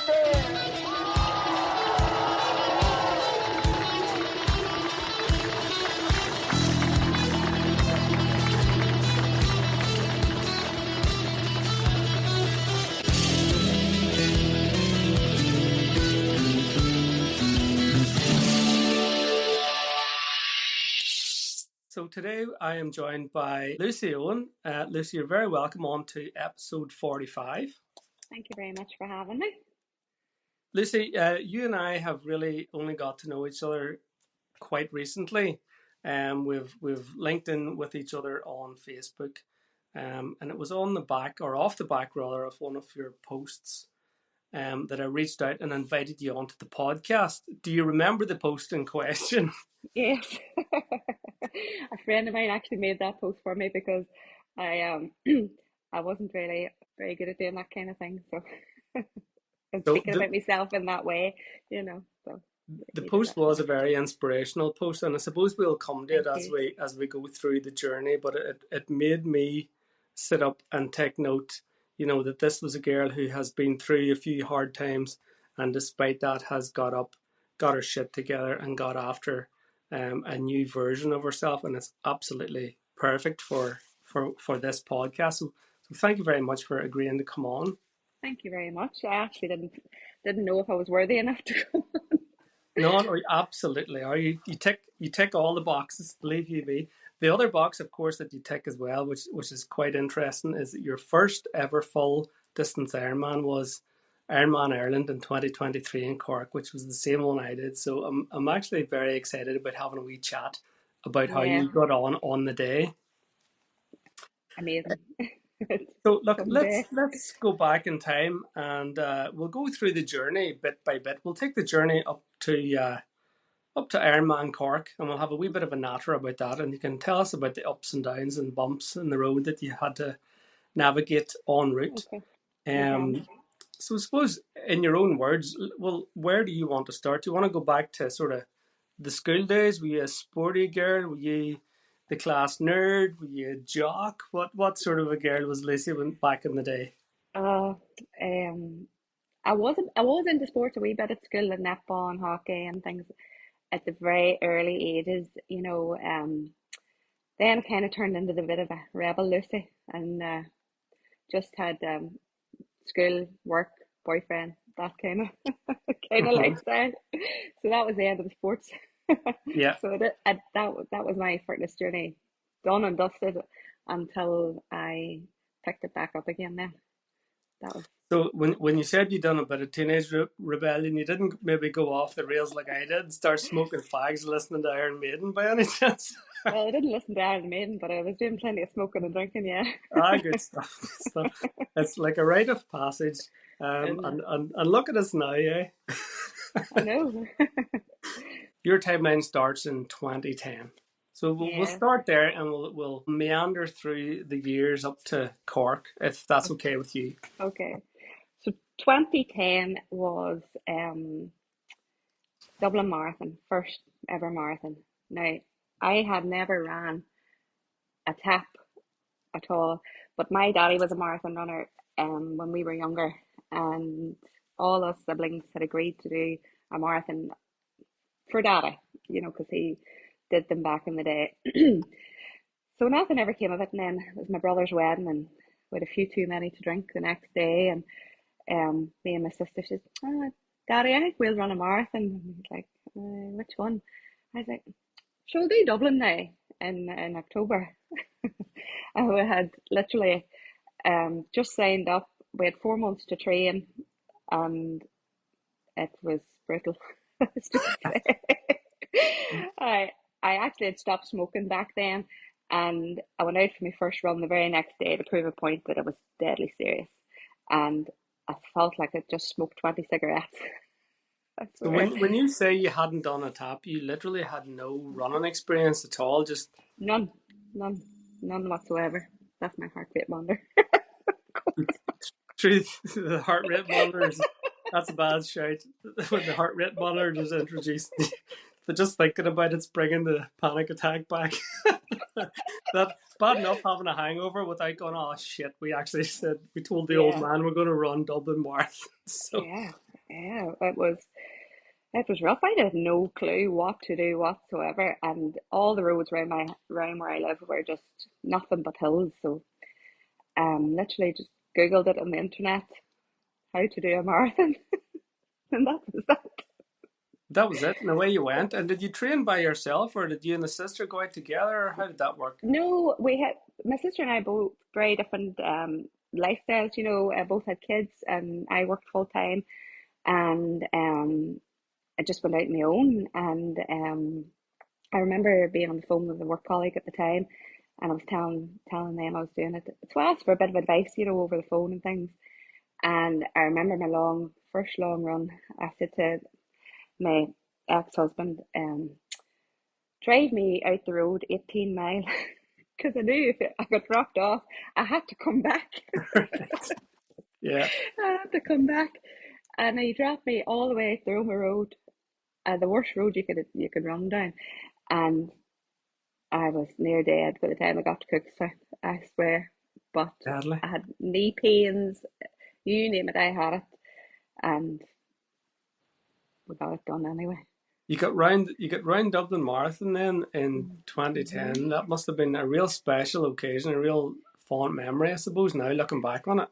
So today I am joined by Lucy Owen. Lucy, you're very welcome on to episode 45. Thank you very much for having me. Lucy, you and I have really only got to know each other quite recently. We've linked in with each other on Facebook, and it was on the back, or off the back rather, of one of your posts that I reached out and invited you onto the podcast. Do you remember the post in question? Yes. A friend of mine actually made that post for me because I I wasn't really very good at doing that kind of thing. So and speaking about myself in that way, So the post was a very inspirational post, and I suppose we'll come to it as we go through the journey. But it made me sit up and take note, that this was a girl who has been through a few hard times, and despite that has got up, got her shit together, and got after a new version of herself, and it's absolutely perfect for this podcast. So thank you very much for agreeing to come on. Thank you very much. I actually didn't know if I was worthy enough to come on. No, absolutely are. You tick all the boxes, believe you me. The other box, of course, that you tick as well, which is quite interesting, is that your first ever full distance Ironman was Ironman Ireland in 2023 in Cork, which was the same one I did. So I'm actually very excited about having a wee chat about how you got on the day. Amazing. So look, let's go back in time, and we'll go through the journey bit by bit. We'll take the journey up to Ironman Cork, and we'll have a wee bit of a natter about that, and you can tell us about the ups and downs and bumps in the road that you had to navigate en route. Okay. So I suppose, in your own words, well, where do you want to start? Do you want to go back to sort of the school days? Were you a sporty girl? Were you the class nerd? Were you a jock? What sort of a girl was Lucy back in the day? I was into sports a wee bit at school, and netball and hockey and things at the very early ages, then it kind of turned into the bit of a rebel Lucy, and just had school, work, boyfriend, that kind of lifestyle. So that was the end of the sports. Yeah. So that was my fitness journey done and dusted until I picked it back up again. Then that was. So when you said you'd done a bit of teenage rebellion, you didn't maybe go off the rails like I did, start smoking fags, listening to Iron Maiden by any chance? Well, I didn't listen to Iron Maiden, but I was doing plenty of smoking and drinking, yeah. Good stuff. It's like a rite of passage. And look at us now, eh? I know. Your timeline starts in 2010. So we'll start there, and we'll meander through the years up to Cork, if that's okay with you. Okay. So 2010 was Dublin Marathon, first ever marathon. Now, I had never ran a tap at all, but my daddy was a marathon runner when we were younger, and all us siblings had agreed to do a marathon for daddy, because he did them back in the day. So nothing ever came of it, and then it was my brother's wedding, and we had a few too many to drink the next day, and me and my sister said, Daddy, I think we'll run a marathon. And he was like, which one? I was like, shall we do Dublin now in October? And we had literally just signed up. We had 4 months to train, and it was brutal. I actually had stopped smoking back then, and I went out for my first run the very next day to prove a point that it was deadly serious, and I felt like I just smoked 20 cigarettes. So when you say you hadn't done a tap, you literally had no running experience at all? Just none whatsoever. That's my heart rate monitor. Truth, the heart rate monitors. That's a bad shout. When the heart rate monitor is introduced, but just thinking about it's bringing the panic attack back. That's bad enough having a hangover without going, oh shit, we told the old man we're going to run Dublin Marathon. So yeah, yeah, it was rough. I had no clue what to do whatsoever, and all the roads around where I live were just nothing but hills. So literally just Googled it on the internet, how to do a marathon, and that was that. That was it, and away you went. And did you train by yourself, or did you and the sister go out together, or how did that work? No, we had my sister and I both very different lifestyles. Both had kids, and I worked full time, and I just went out on my own. And I remember being on the phone with a work colleague at the time, and I was telling them I was doing it. So I asked for a bit of advice, over the phone and things. And I remember my first long run. I said to my ex-husband, drive me out the road 18 miles because I knew if I got dropped off, I had to come back. Yeah, I had to come back, and he dropped me all the way through my road, the worst road you could run down, and I was near dead by the time I got to Cookstown, I swear. But deadly. I had knee pains, you name it, I had it, and we got it done anyway. You got round Dublin Marathon then in Mm-hmm. 2010. That must have been a real special occasion, a real fond memory, I suppose. Now looking back on it,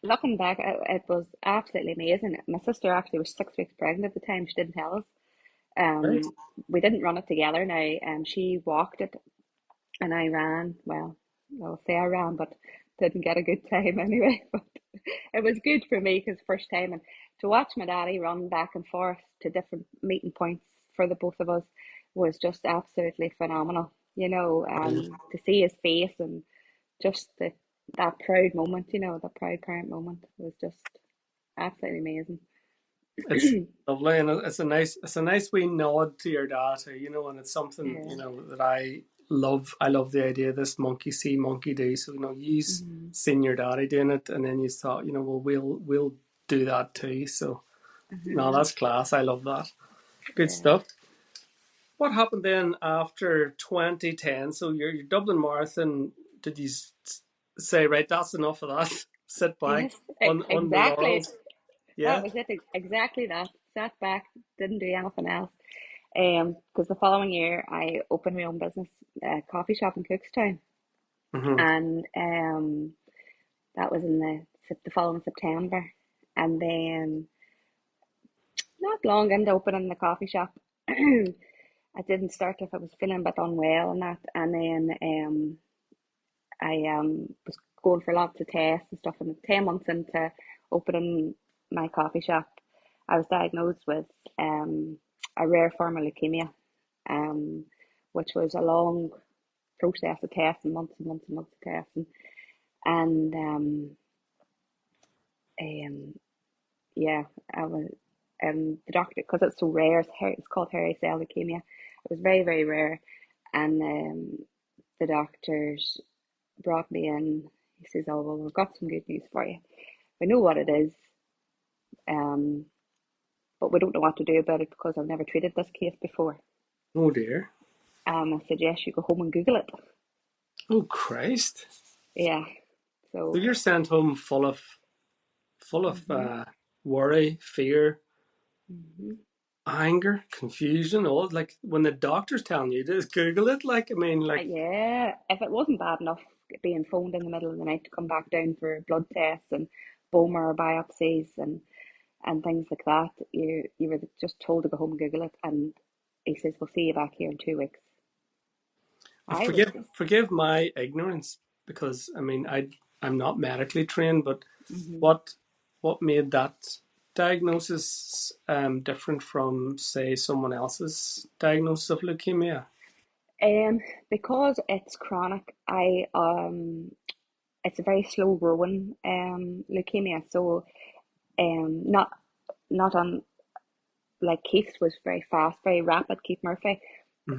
Looking back, it was absolutely amazing. My sister actually was 6 weeks pregnant at the time. She didn't tell us. right? We didn't run it together now. She walked it and I ran. Well, I'll say I ran, but didn't get a good time anyway. But it was good for me because first time, and to watch my daddy run back and forth to different meeting points for the both of us was just absolutely phenomenal. To see his face and just that proud moment, that proud parent moment was just absolutely amazing. It's lovely, and it's a nice wee nod to your dad, and it's something Yeah. that I love. I love the idea of this monkey see, monkey do. So you Hmm. seen your daddy doing it, and then you thought, well, we'll do that too. So no, Hmm. that's class. I love that. Good Yeah. stuff. What happened then after 2010? So your Dublin Marathon, did you say, right, that's enough of that? Sit back Yes, on the exactly. laurels? That Yeah. was it. Exactly that. Sat back, didn't do anything else. Because the following year I opened my own business, a coffee shop in Cookstown, Hmm. and that was in the following September, and then not long into opening the coffee shop, I didn't start if I was feeling a bit unwell and that, and then I was going for lots of tests and stuff, and 10 months into opening my coffee shop, I was diagnosed with um a rare form of leukemia, um, which was a long process of testing, months and months and months of testing, and um, yeah, I was the doctor, because it's so rare. It's called hairy cell leukemia. It was very very rare, and the doctors brought me in. He says, "Oh well, we've got some good news for you. We know what it is, um, but we don't know what to do about it because I've never treated this case before." Oh dear. I suggest you go home and Google it. Oh Christ. Yeah. So So, you're sent home full of hmm worry, fear, hmm anger, confusion. All like when the doctor's telling you to just Google it. Like I mean, like yeah, if it wasn't bad enough being phoned in the middle of the night to come back down for blood tests and bone marrow biopsies and things like that, you were just told to go home and Google it, and he says we'll see you back here in 2 weeks. I was. forgive my ignorance because I mean I'm not medically trained, but Hmm. what what made that diagnosis different from say someone else's diagnosis of leukemia? Um, because it's chronic, it's a very slow growing leukemia. So not on, like Keith's was very fast, very rapid. Keith Murphy, Hmm.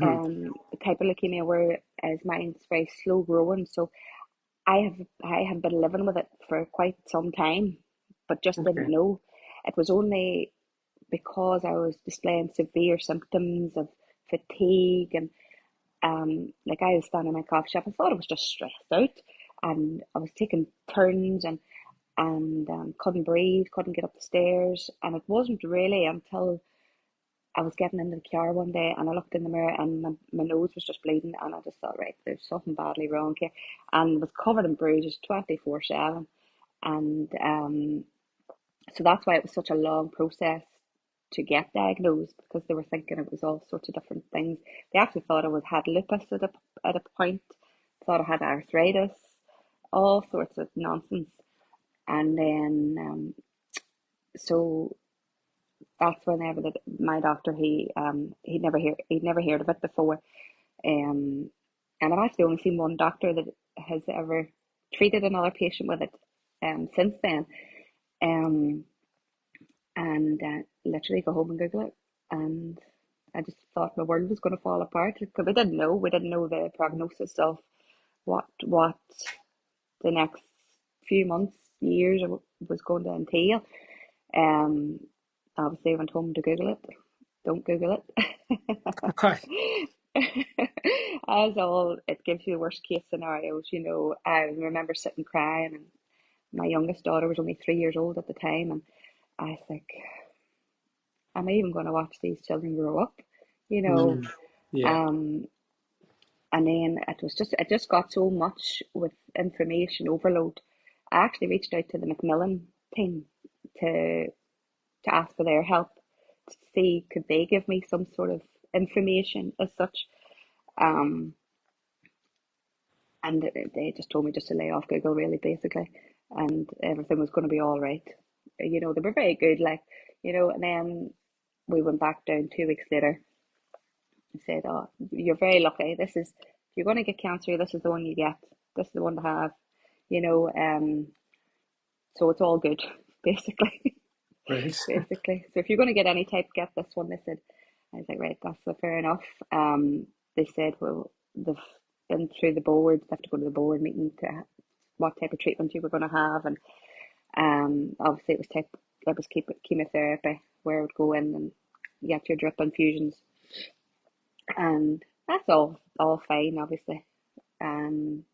the type of leukemia, whereas mine's very slow growing. So I have been living with it for quite some time, but just didn't Okay. know. It was only because I was displaying severe symptoms of fatigue, and like I was standing in my coffee shop. I thought I was just stressed out, and I was taking turns, and and couldn't breathe, couldn't get up the stairs. And it wasn't really until I was getting into the car one day and I looked in the mirror and my nose was just bleeding, and I just thought, right, there's something badly wrong here, and was covered in bruises 24/7. And so that's why it was such a long process to get diagnosed, because they were thinking it was all sorts of different things. They actually thought I had lupus at a point, thought I had arthritis, all sorts of nonsense. And then so that's whenever my doctor, he'd never heard of it before. And I've actually only seen one doctor that has ever treated another patient with it since then. Um, and literally go home and Google it. And I just thought my world was going to fall apart, because we didn't know the prognosis of what the next few months, years was going to entail. Um, Obviously I went home to Google it. Don't Google Okay. it. As all, it gives you the worst case scenarios. I remember sitting crying, and my youngest daughter was only 3 years old at the time, and I was like, am I even going to watch these children grow up? You know, Yeah. um, and then it just got so much with information overload. I actually reached out to the Macmillan team to ask for their help, to see could they give me some sort of information as such. Um, and they just told me just to lay off Google, really, basically, and everything was going to be all right. They were very good, and then we went back down 2 weeks later and said, "Oh, you're very lucky. If you're going to get cancer, this is the one you get. This is the one to have." You know, um, so it's all good, basically. Right. Basically. So if you're going to get any type, get this one. They said. I was like, right, that's fair enough. They said, well, they've been through the board. They have to go to the board meeting to what type of treatment you were going to have, and obviously it was chemotherapy, where I would go in and get your drip infusions, and that's all fine, obviously. Um,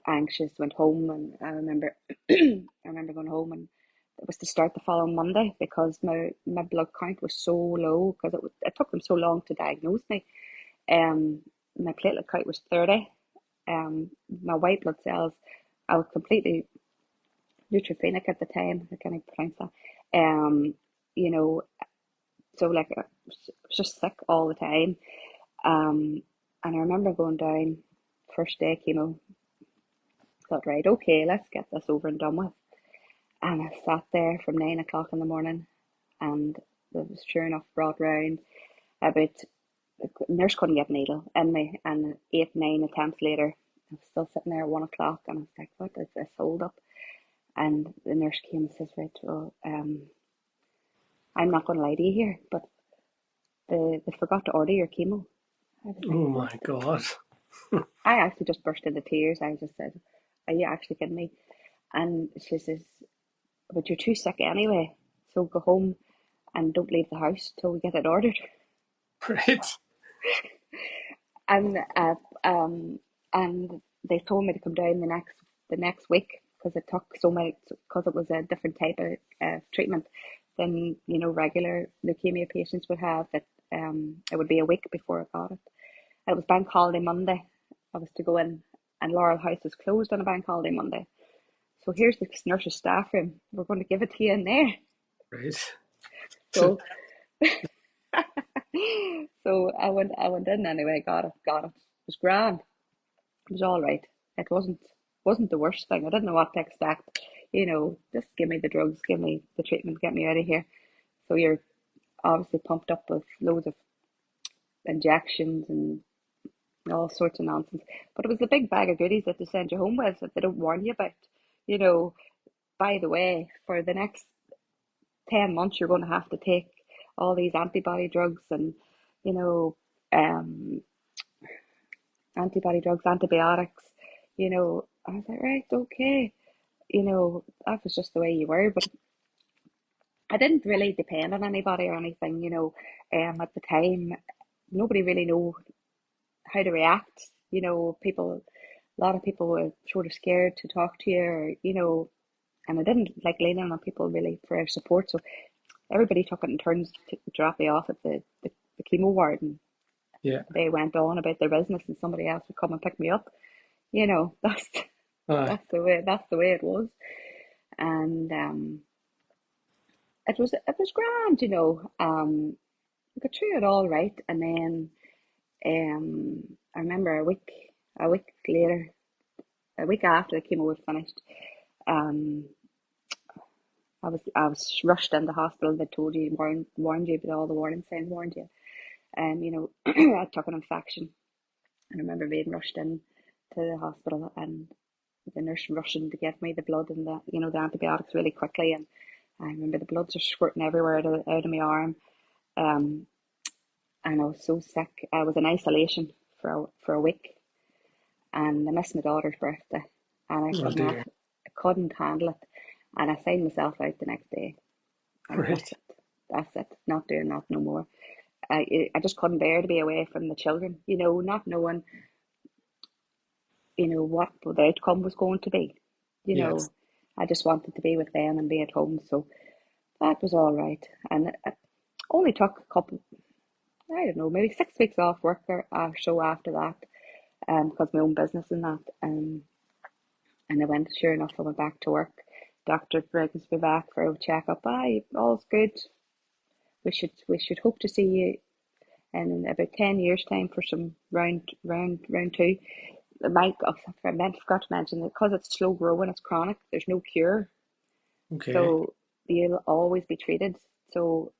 Anxious, went home, and I remember I remember going home, and it was to start the following Monday, because my blood count was so low, because it took them so long to diagnose me. My platelet count was 30. My white blood cells, I was completely neutropenic at the time. I can't even pronounce that. You know, so like I was just sick all the time. Um, and I remember going down first day chemo. Thought, right, okay, let's get this over and done with. And I sat there from 9 o'clock in the morning, and it was sure enough brought round about, the nurse couldn't get a needle in me, and 8, 9 attempts later, I was still sitting there at 1 o'clock, and I was like, what is this hold up? And the nurse came and says, right, well, I'm not going to lie to you here, but they forgot to order your chemo. I was like, Oh what? my God. I actually just burst into tears. I just said, are you actually kidding me? And she says, but you're too sick anyway, so go home and don't leave the house till we get it ordered. Right. And and they told me to come down the next week, because it took so much, because it was a different type of treatment than regular leukemia patients would have. That it would be a week before I got it. It was Bank Holiday Monday. I was to go in, and Laurel House was closed on a Bank Holiday Monday. So here's the nurse's staff room. We're going to give it to you in there. Right. So so I went in anyway, got it. It was grand. It was all right. It wasn't the worst thing. I didn't know what to expect. Just give me the drugs, give me the treatment, get me out of here. So you're obviously pumped up with loads of injections and all sorts of nonsense. But it was a big bag of goodies that they send you home with, that they don't warn you about. You know, by the way, for the next 10 months, you're going to have to take all these antibody drugs, and you know, um, antibiotics. I was like, right, okay. That was just the way you were. But I didn't really depend on anybody or anything. At the time, nobody really knew how to react. A lot of people were sort of scared to talk to you, or and I didn't like leaning on people really for support. So everybody took it in turns to drop me off at the chemo ward, and Yeah. they went on about their business, and somebody else would come and pick me up. You know, Aye. that's the way it was, and it was grand. You know, I got through it all right, and then I remember a week later, a week after the chemo was finished, um, I was rushed into hospital. They told you, warned you, but all the warning signs warned you. And you know, I took an infection. And I remember being rushed in to the hospital, and the nurse rushing to give me the blood and the antibiotics really quickly. And I remember the blood just squirting everywhere out of my arm. Um, and I was so sick. I was in isolation for a week, and I missed my daughter's birthday, and I Oh could not, dear. I couldn't handle it, and I signed myself out the next day. I go, Right. that's it, not doing that no more. I just couldn't bear to be away from the children, you know, not knowing, you know, what the outcome was going to be. You Yes. know, I just wanted to be with them and be at home, so that was all right. And it only took a couple, I don't know, maybe 6 weeks off work or so after that, because my own business and that, and I went. Sure enough, I went back to work. Doctor brings me back for a checkup. Aye, all's good. We should hope to see you in about 10 years' time for some round two. Mike, I forgot to mention that because it's slow growing, it's chronic. There's no cure, Okay. so you'll always be treated. So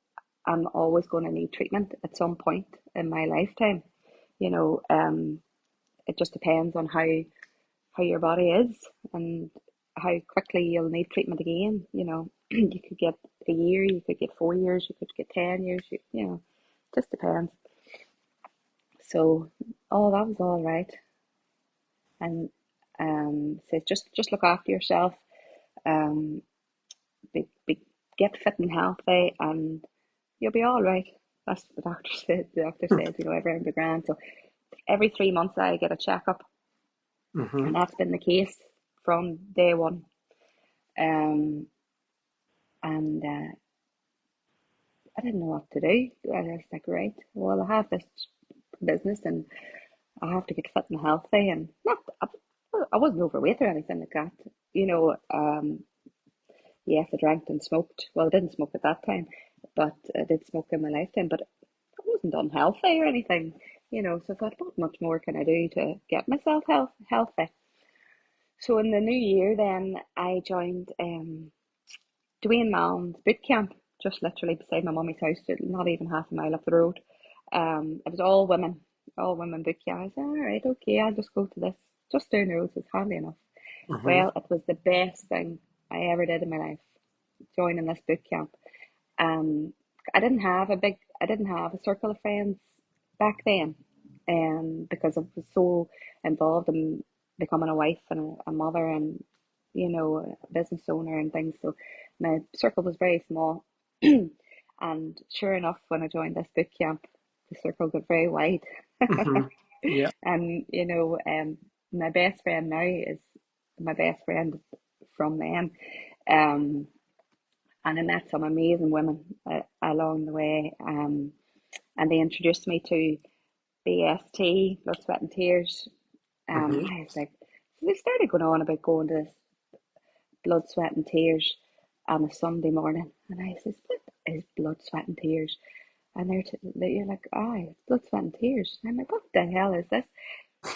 I'm always going to need treatment at some point in my lifetime. You know, it just depends on how your body is and how quickly you'll need treatment again. You know, you could get a year, you could get 4 years, you could get 10 years. You know, just depends. So, oh, that was all right. And says just look after yourself. Um, be get fit and healthy, and you'll be all right. That's what the doctor said. The doctor said, you know, everything's grand. So every 3 months I get a checkup, and Mm-hmm. that's been the case from day one. Um, and I didn't know what to do. I was like, right, well, I have this business, and I have to get fit and healthy, and not. I wasn't overweight or anything like that. You know, yes, I drank and smoked. Well, I didn't smoke at that time, but I did smoke in my lifetime. But I wasn't unhealthy or anything, you know. So I thought, what much more can I do to get myself healthy? So in the new year, then I joined Dwayne Mallon's boot camp, just literally beside my mummy's house, not even half a mile up the road. It was all women boot camp. I said, all right, okay, I'll just go to this, just down the road. So it's handy enough. Mm-hmm. Well, it was the best thing I ever did in my life, joining this boot camp. Um, I didn't have a circle of friends back then, because I was so involved in becoming a wife and a mother, and you know, a business owner and things. So my circle was very small, and sure enough, when I joined this boot camp, the circle got very wide. Mm-hmm. Yeah. And you know, my best friend now is my best friend from then. Um, and I met some amazing women along the way. And they introduced me to BST, Blood, Sweat and Tears. Mm-hmm. I was like, so they started going on about going to this Blood, Sweat and Tears on a Sunday morning. And I says, what is Blood, Sweat and Tears? And you're like, it's Blood, Sweat and Tears. And I'm like, what the hell is this?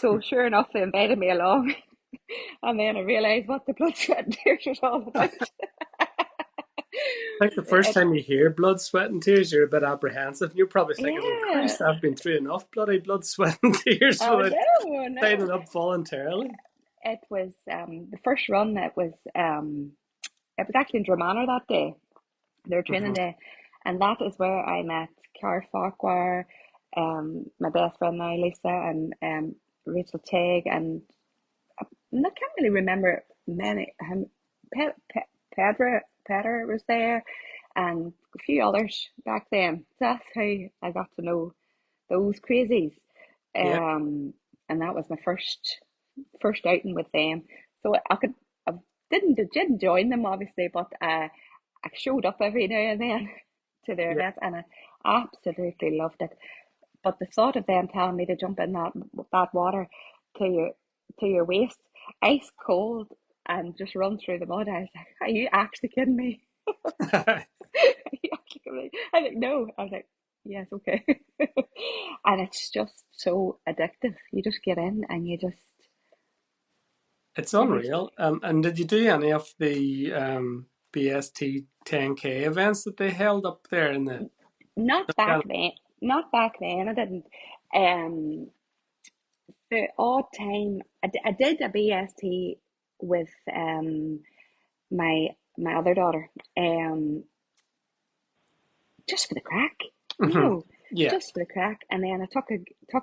So sure enough, they invited me along. And then I realised what the Blood, Sweat and Tears was all about. I think the first It, time you hear blood, sweat, and tears, you're a bit apprehensive. You're probably thinking, well, yeah. Christ, I've been through enough bloody blood, sweat, and tears Oh without no, no. signing up voluntarily. It was the first run. It was actually in Dramana that day, their training Mm-hmm. day, and that is where I met Cara Farquhar, my best friend now, Lisa, and Rachel Tegg, and I can't really remember many. Pedra was there, and a few others back then. That's how I got to know those crazies. Yeah. Um, and that was my first outing with them. So I could, didn't join them obviously, but I showed up every now and then to their Yeah. events, and I absolutely loved it. But the thought of them telling me to jump in that water to your waist, ice cold, and just run through the mud, I was like, "Are you actually kidding me? Are you actually kidding me?" I was like, "No." I was like, "Yes, okay." And it's just so addictive. You just get in and It's you just unreal. And did you do any of the BST 10K events that they held up there in the? not back then. Not back then. I didn't. Um, the odd time I did a BST with my other daughter, just for the crack, you Mhm. know, Yeah. just for the crack. And then I took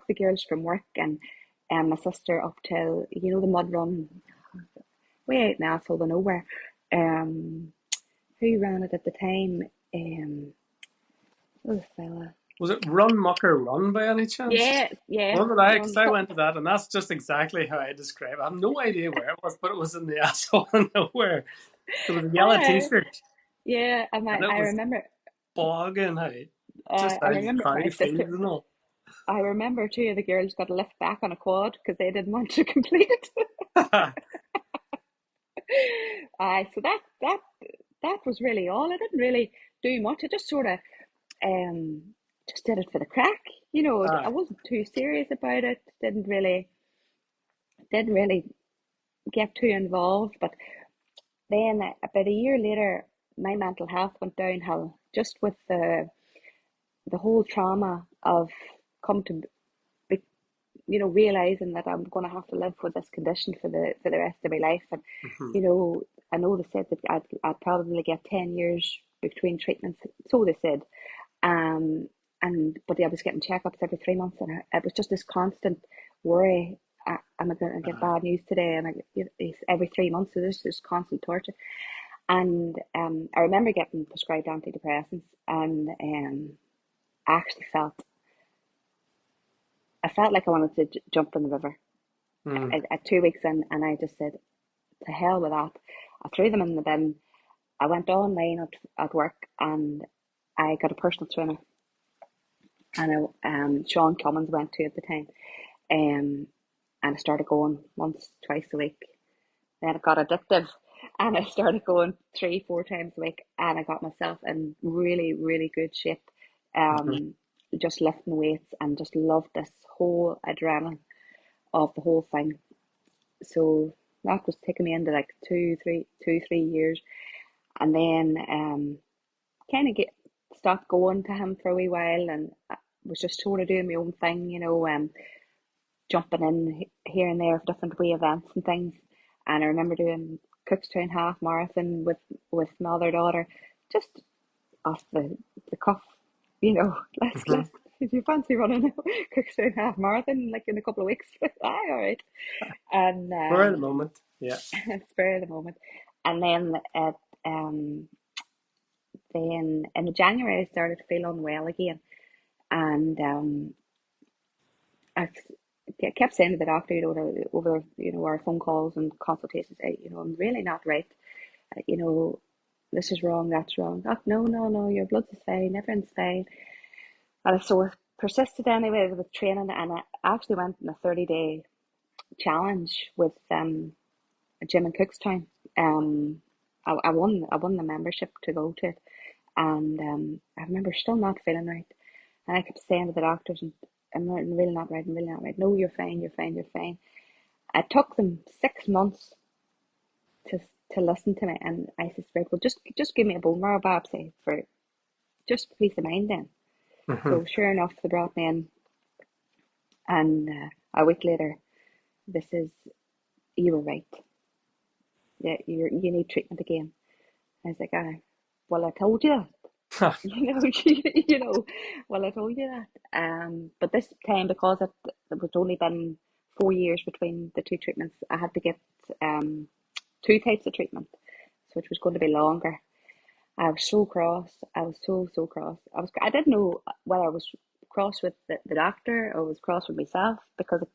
the girls from work and my sister up to the mud run way out in Asshole to nowhere. Um, who ran it at the time? Oh fella. Was it Run Mucker Run by any chance? Yeah, yeah. One that I, because Run. I went to that, and that's just exactly how I describe it. I have no idea where it was, but it was in the asshole of nowhere. There was a yellow Hi. T-shirt, Yeah, and it I was remember. bogging how just I out of remember county my sister. fields and all. I remember two of the girls got a lift back on a quad because they didn't want to complete it. So that was really all. I didn't really do much. I just sort of um just did it for the crack. I Aye. wasn't too serious about it. Didn't really get too involved. But then about a year later, my mental health went downhill just with the whole trauma of come to be, realizing that I'm going to have to live with this condition for the rest of my life. And Mhm. you know, I know they said that I'd probably get 10 years between treatments. So they said. Um, but I was getting checkups every 3 months, and it was just this constant worry. Am I going to get Aye. bad news today? And it's every 3 months, so there's this constant torture. And I remember getting prescribed antidepressants, and I I felt like I wanted to jump in the river Mm. at 2 weeks in, and I just said, to hell with that. I threw them in the bin. I went online at work, and I got a personal trainer, and Sean Cummins went to at the time. Um, and I started going once, twice a week. Then it got addictive, and I started going 3, 4 times a week, and I got myself in really, really good shape. Mhm. Um, just lifting weights and just loved this whole adrenaline of the whole thing. So that was taking me into like 2, 3 years, and then kind of get stopped going to him for a wee while, and I was just sort of doing my own thing, jumping in here and there for different wee events and things. And I remember doing Cookstown half marathon with my other daughter, just off the cuff, Mhm. let's if you fancy running Cookstown half marathon like in a couple of weeks. Aye, all right. And For the moment, yeah. spur of the moment. And um then in January I started to feel unwell again, and I kept saying to the doctor, over our phone calls and consultations, I'm really not right. Uh, you know, this is wrong, that's wrong. Oh, no, no, no, your blood is fine, everything's fine. And so I persisted anyway with training, and I actually went on a 30-day challenge with a gym in Cookstown. I won the membership to go to it, and I remember still not feeling right, and I kept saying to the doctors, I'm really not right, I'm really not right. No, you're fine, you're fine, you're fine. It took them 6 months to to listen to me, and I said, right, well, just give me a bone marrow biopsy for just peace of mind then. Mhm. So sure enough, they brought me in, and a week later, this is you were right. Yeah, you need treatment again. I was like, well, I told you that. You know, well, I told you that. But this time, because it was only been 4 years between the two treatments, I had to get um two types of treatment, so which was going to be longer. I was so cross. I was so cross. I didn't know whether I was cross with the doctor or was cross with myself, because it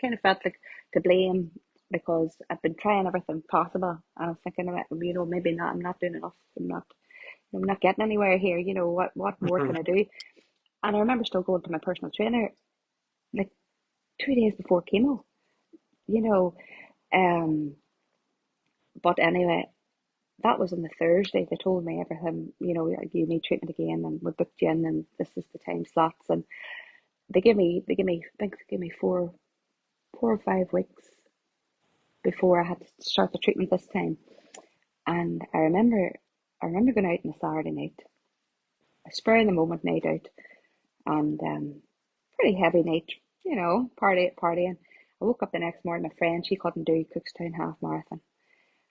kind of felt like to blame because I've been trying everything possible, and I was thinking, maybe not. I'm not doing enough. I'm not getting anywhere here. What more can I do? And I remember still going to my personal trainer like 2 days before chemo. You know, um, but anyway, that was on the Thursday. They told me everything. You need treatment again, and we booked you in, and this is the time slots. And I think they gave me 4 or 5 weeks before I had to start the treatment this time. And I remember going out on a Saturday night, a spur in the moment night out, and pretty heavy night, partying. I woke up the next morning. My friend, she couldn't do Cookstown half marathon,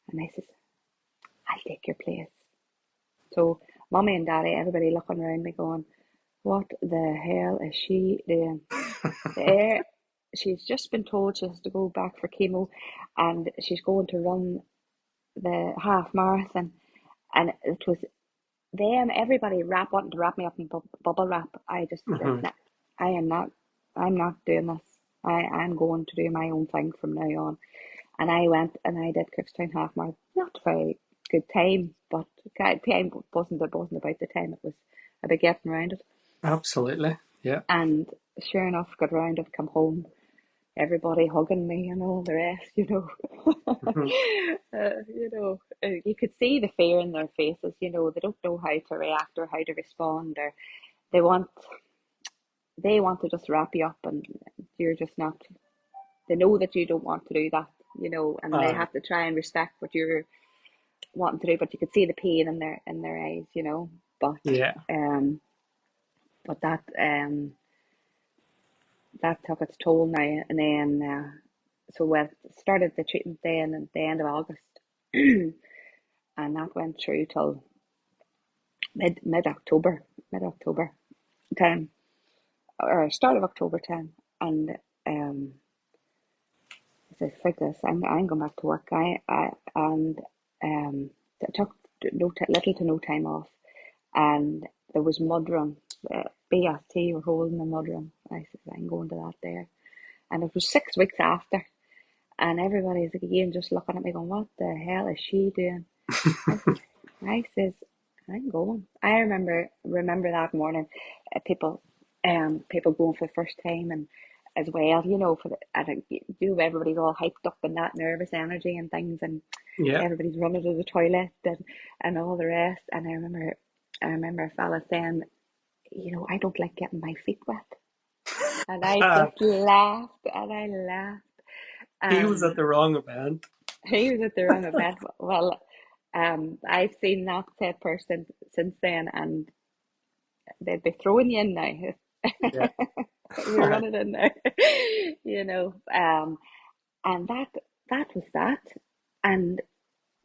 and I says, "I'll take your place." So mommy and daddy, everybody looking around me, going, "What the hell is she doing there?" She's just been told she has to go back for chemo, and she's going to run the half marathon, and it was them, everybody wanting to wrap me up in bubble wrap. I just said, Mm-hmm. nah, I am not, I'm not doing this. I'm going to do my own thing from now on. And I went and I did Cookstown half marathon. Not a very good time, but time wasn't about the time. It was about getting around it. Absolutely. Yeah. And sure enough, got around it, come home, everybody hugging me and all the rest. Mm-hmm. You could see the fear in their faces. They don't know how to react or how to respond, or they want they want to just wrap you up, and you're just not. They know that you don't want to do that, and they Aye. have to try and respect what you're wanting to do. But you could see the pain in their eyes, But Yeah. um, but that took its toll now, and then so we started the treatment then at the end of August, and that went through till mid October time, or start of October time, and um, I said, "Frig this! I'm going back to work." And it took little to no time off, and there was mud run. BST were holding the mud run. I said, "I'm going to that there," and it was 6 weeks after. And everybody's like, again just looking at me going, "What the hell is she doing?" I says, I says, "I'm going." I remember that morning, people going for the first time, and as well, everybody's all hyped up in that nervous energy and things, and Yeah. everybody's running to the toilet and all the rest. And I remember a fella saying, "I don't like getting my feet wet," and I just laughed and I laughed. He was at Um, the wrong event. he was at the wrong event. Well, I've seen that said person since then, and they'd be throwing you in now. Yeah. You're running in there, you know. And that was that. And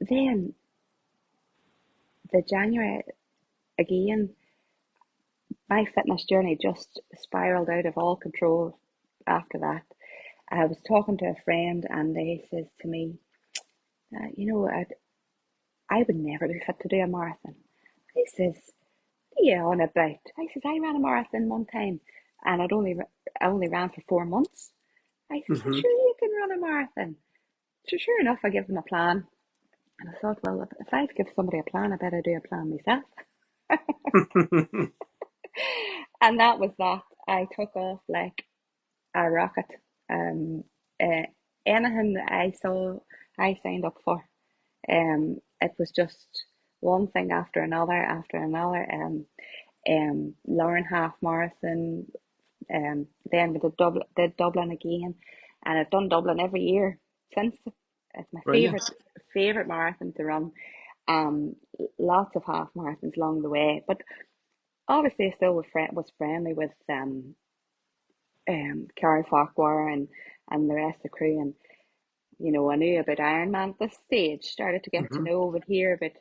then the January again, my fitness journey just spiraled out of all control after that. I was talking to a friend, and they says to me, I would never be fit to do a marathon. I says, "Yeah, on about." I says, "I ran a marathon one time, and I only ran for 4 months." I says, "I'm Mm-hmm. sure you can run a marathon." So sure enough, I give them a plan, and I thought, well, if I give somebody a plan, I better do a plan myself. And that was that. I took off like a rocket. Um, uh, Anything that I saw, I signed up for. It was just one thing after another, after another. Lauren half marathon. Then we did Dublin again, and I've done Dublin every year since. It's my Brilliant. favorite marathon to run. Um, Lots of half marathons along the way, but obviously I still was friendly with Carol Farquhar and the rest of the crew, and I knew about Ironman at this stage. Started to get to Mm-hmm. know, would hear about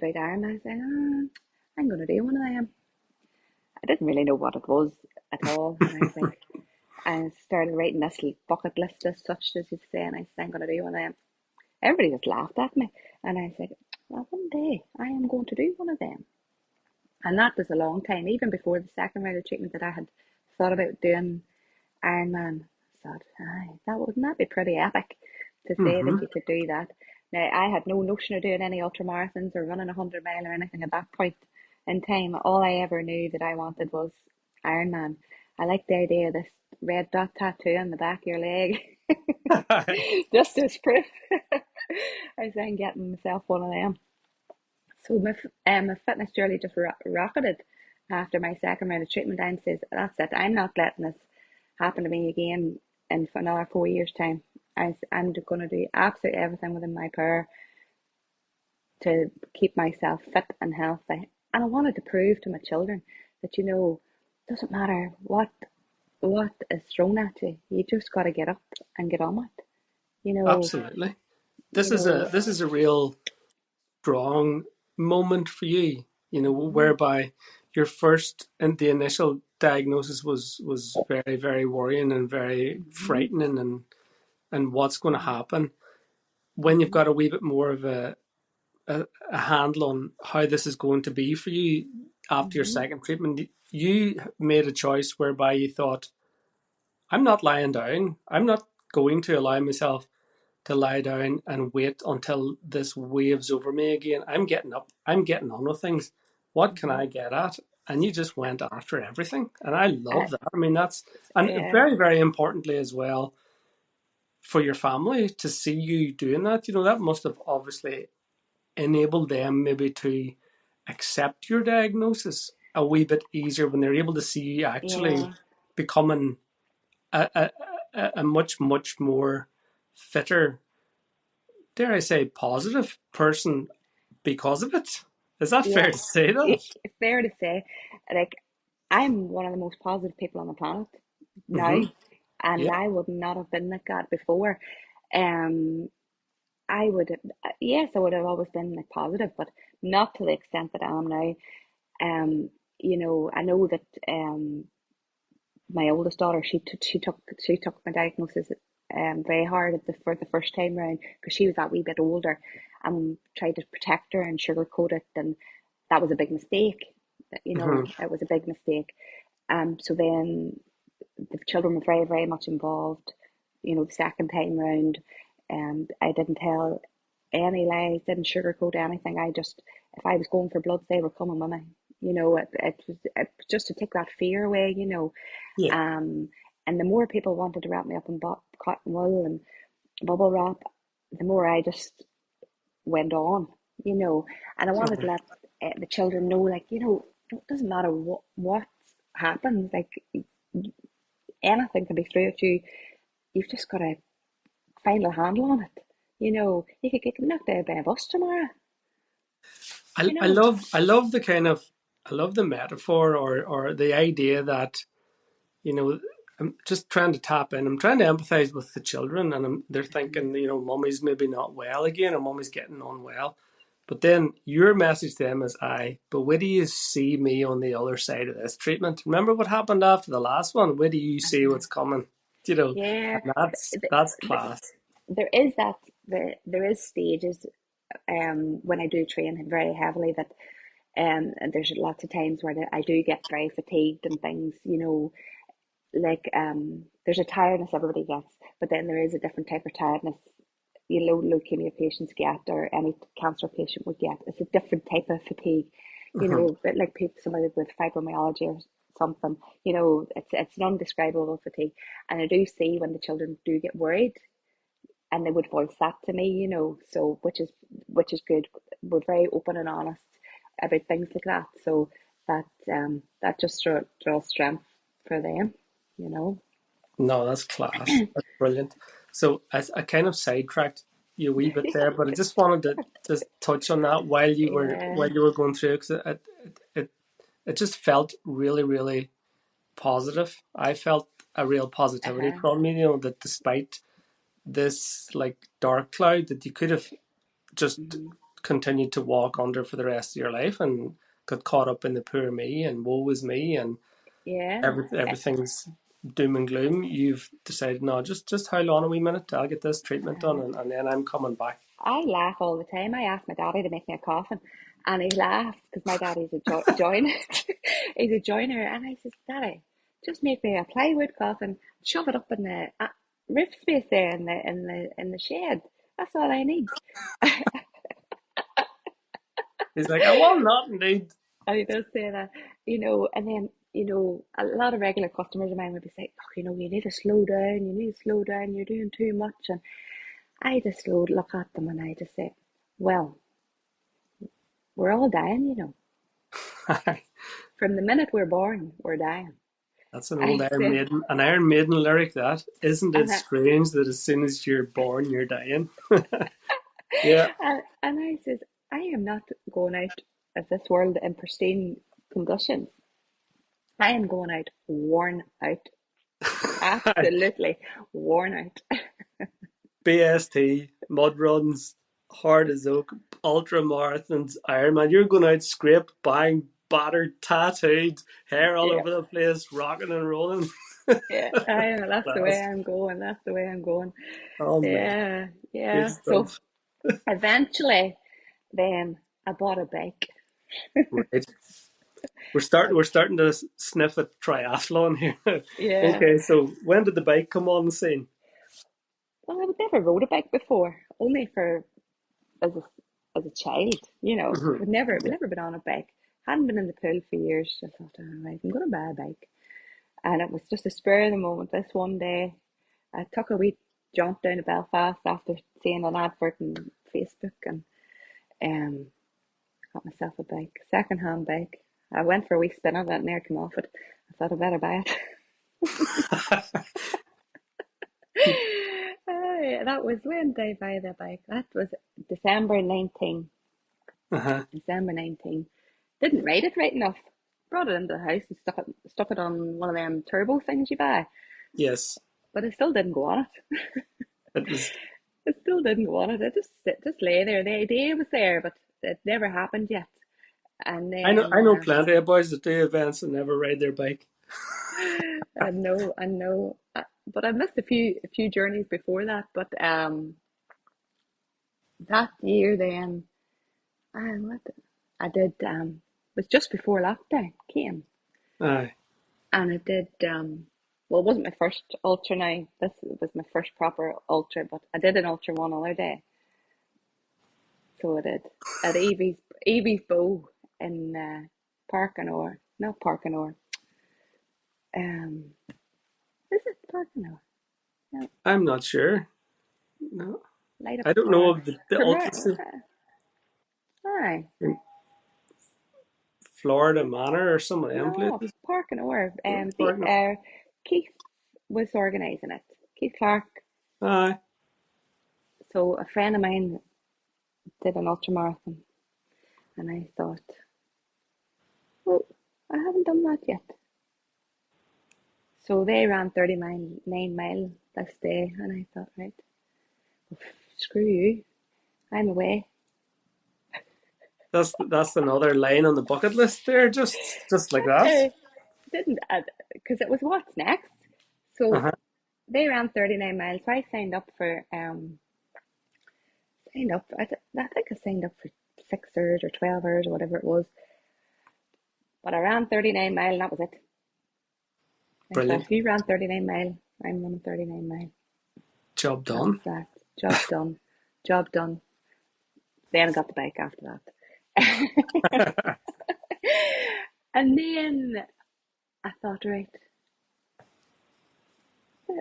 Ironman. I said, I'm going to do one of them. I didn't really know what it was at all, and I started writing this bucket list as such, as you say, and I said, "I'm going to do one of them." Everybody just laughed at me, and I said, "Well, one day I am going to do one of them." And that was a long time, even before the second round of treatment, that I had thought about doing Ironman. I thought, aye, wouldn't that be pretty epic to say that Mm-hmm. you could do that. Now, I had no notion of doing any ultramarathons or running 100 mile or anything at that point in time. All I ever knew that I wanted was Ironman. I like the idea of this red dot tattoo on the back of your leg, just as proof. I was then getting myself one of them. So my fitness journey just rocketed after my second round of treatment. I says, that's it. I'm not letting this happen to me again in another 4 years' time. I'm going to do absolutely everything within my power to keep myself fit and healthy. And I wanted to prove to my children that, it doesn't matter what is thrown at you. You just got to get up and get on with it. You know, Absolutely. you know, This is a real strong moment for you, mhm, whereby your first and the initial diagnosis was very, very worrying and very mhm, frightening, and what's going to mhm, happen when you've mhm, got a wee bit more of a handle on how this is going to be for you after your mhm, second treatment. You made a choice whereby you thought, I'm not lying down. I'm not going to allow myself to lie down and wait until this waves over me again. I'm getting up. I'm getting on with things. What can mhm. I get at? And you just went after everything. And I Uh, love that. I mean, and yeah, very, very importantly as well, for your family to see you doing that, that must have obviously enabled them maybe to accept your diagnosis a wee bit easier when they're able to see you actually yeah, becoming a, a, a much, much more fitter, dare I say, positive person because of it. Is that yeah. fair to say that? It's fair to say, like, I'm one of the most positive people on the planet now, Mm-hmm. and Yeah. I would not have been like that before. Um, I would have, yes, I would have always been like positive, but not to the extent that I am now. Um, I know that my oldest daughter, she took my diagnosis very hard for the first time round because she was that wee bit older and tried to protect her and sugarcoat it, and that was a big mistake. Mm-hmm. It was a big mistake. So then the children were very, very much involved. The second time round, I didn't tell any lies, didn't sugarcoat anything. If I was going for bloods, they were coming with me. It was just to take that fear away. Yeah. Um, and the more people wanted to wrap me up in cotton wool and bubble wrap, the more I just went on. And I wanted to let the children know, like, it doesn't matter what happens, like anything can be thrown at you. You've just got to find a handle on it. You could get knocked out by a bus tomorrow. I, You I know. love I love the kind of I love the metaphor or the idea that you know I'm just trying to tap in. I'm trying to empathize with the children, and they're Mhm. thinking, mommy's maybe not well again, or mommy's getting on well. But then your message to them is, but where do you see me on the other side of this treatment? Remember what happened after the last one? Where do you see Uh-huh. what's coming? Yeah, And that's class. there is that. There is stages. When I do train very heavily, that and there's lots of times where I do get very fatigued and things. Like there's a tiredness everybody gets, but then there is a different type of tiredness. Leukemia patients get, or any cancer patient would get. It's a different type of fatigue. Mhm. But like people, somebody with fibromyalgia or something. It's an undescribable fatigue, and I do see when the children do get worried, and they would voice that to me. So which is good. We're very open and honest about things like that. So that just draws strength for them. You know. No, that's class. That's brilliant. So I kind of sidetracked you a wee bit there, but I just wanted to just touch on that Yeah. while you were going through it, because it it just felt really, really positive. I felt a real positivity Uh-huh. from you, that despite this like dark cloud, that you could have just Hmm. continued to walk under for the rest of your life and got caught up in the poor me and woe is me and Yeah. everything's doom and gloom. You've decided, no, just hold on a wee minute, I'll get this treatment done, Uh-huh. and then I'm coming back. I laugh all the time. I ask my daddy to make me a coffin, and he laughs because my daddy's a joiner. He's a joiner, and I says, "Daddy, just make me a plywood coffin, shove it up in the." roof space there in the shed. That's all I need. He's like, I will not indeed. And he does say that, and then, a lot of regular customers of mine would be saying, oh, you need to slow down, you're doing too much. And I just would look at them and I just say, well, we're all dying. From the minute we're born, we're dying. That's an old I said, An Iron Maiden lyric. That isn't it and strange that as soon as you're born, you're dying. Yeah. I says, I am not going out of this world in pristine condition. I am going out worn out, absolutely worn out. BST, mud runs, hard as oak, ultra marathons, Ironman. You're going out scraped, bang, battered, tattooed, hair all Yeah, over the place, rocking and rolling. yeah. That's the way Class. I'm going. That's the way I'm going. Oh man, Yeah, good yeah. So stuff. eventually, then I bought a bike. Right. I, We're starting to sniff at triathlon here. yeah. Okay, so when did the bike come on the scene? Well, I had never rode a bike before, only for as a as a child. Mhm. We'd never been on a bike. Hadn't been in the pool for years. I thought, all right, I'm going to buy a bike, and it was just a spur of the moment. This one day, I took a wee jaunt down to Belfast after seeing an advert on Facebook, and um, got myself a bike, second hand bike. I went for a wee spin of it and near came off it. I thought I better buy it. That was when did I buy the bike? That was December 19. Uh-huh. December 19. Didn't ride it right enough. Brought it into the house and stuck it on one of them turbo things you buy. Yes, But it still didn't go on it. it was. It still didn't go on it. It just lay there. The idea was there, but it never happened yet. And I know then plenty of boys that do events and never ride their bike. I know, but I missed a few journeys before that. But that year then, what I did was just before lockdown came, Aye. and I did well, it wasn't my first ultra now. This was my first proper ultra, but I did an ultra one other day. So I did at Evie's Bow in Parkinor, not Parkinor. Um, is it Parkinor? No, I'm not sure. No, Light Up I don't know Park. of the ultra Premier. Aye. in Florida Manor or some of them No, places. Parkinor. The Pardon. Keith was organising it. Keith Clark. Aye. So a friend of mine did an ultra marathon, and I thought, well, I haven't done that yet. So they ran 39 mile this day, and I thought, right, well, screw you, I'm away. That's another line on the bucket list there, just like that. I didn't, because it was what's next. So Uh-huh. they ran 39 miles. So I signed up. I think I signed up for 6 hours or 12 hours or whatever it was. But I ran 39 mile, and that was it. I thought, Brilliant. if you ran 39 mile, I'm running 39 mile. Job That's done. that. Job done. Job done. Then I got the bike after that. And then I thought, right,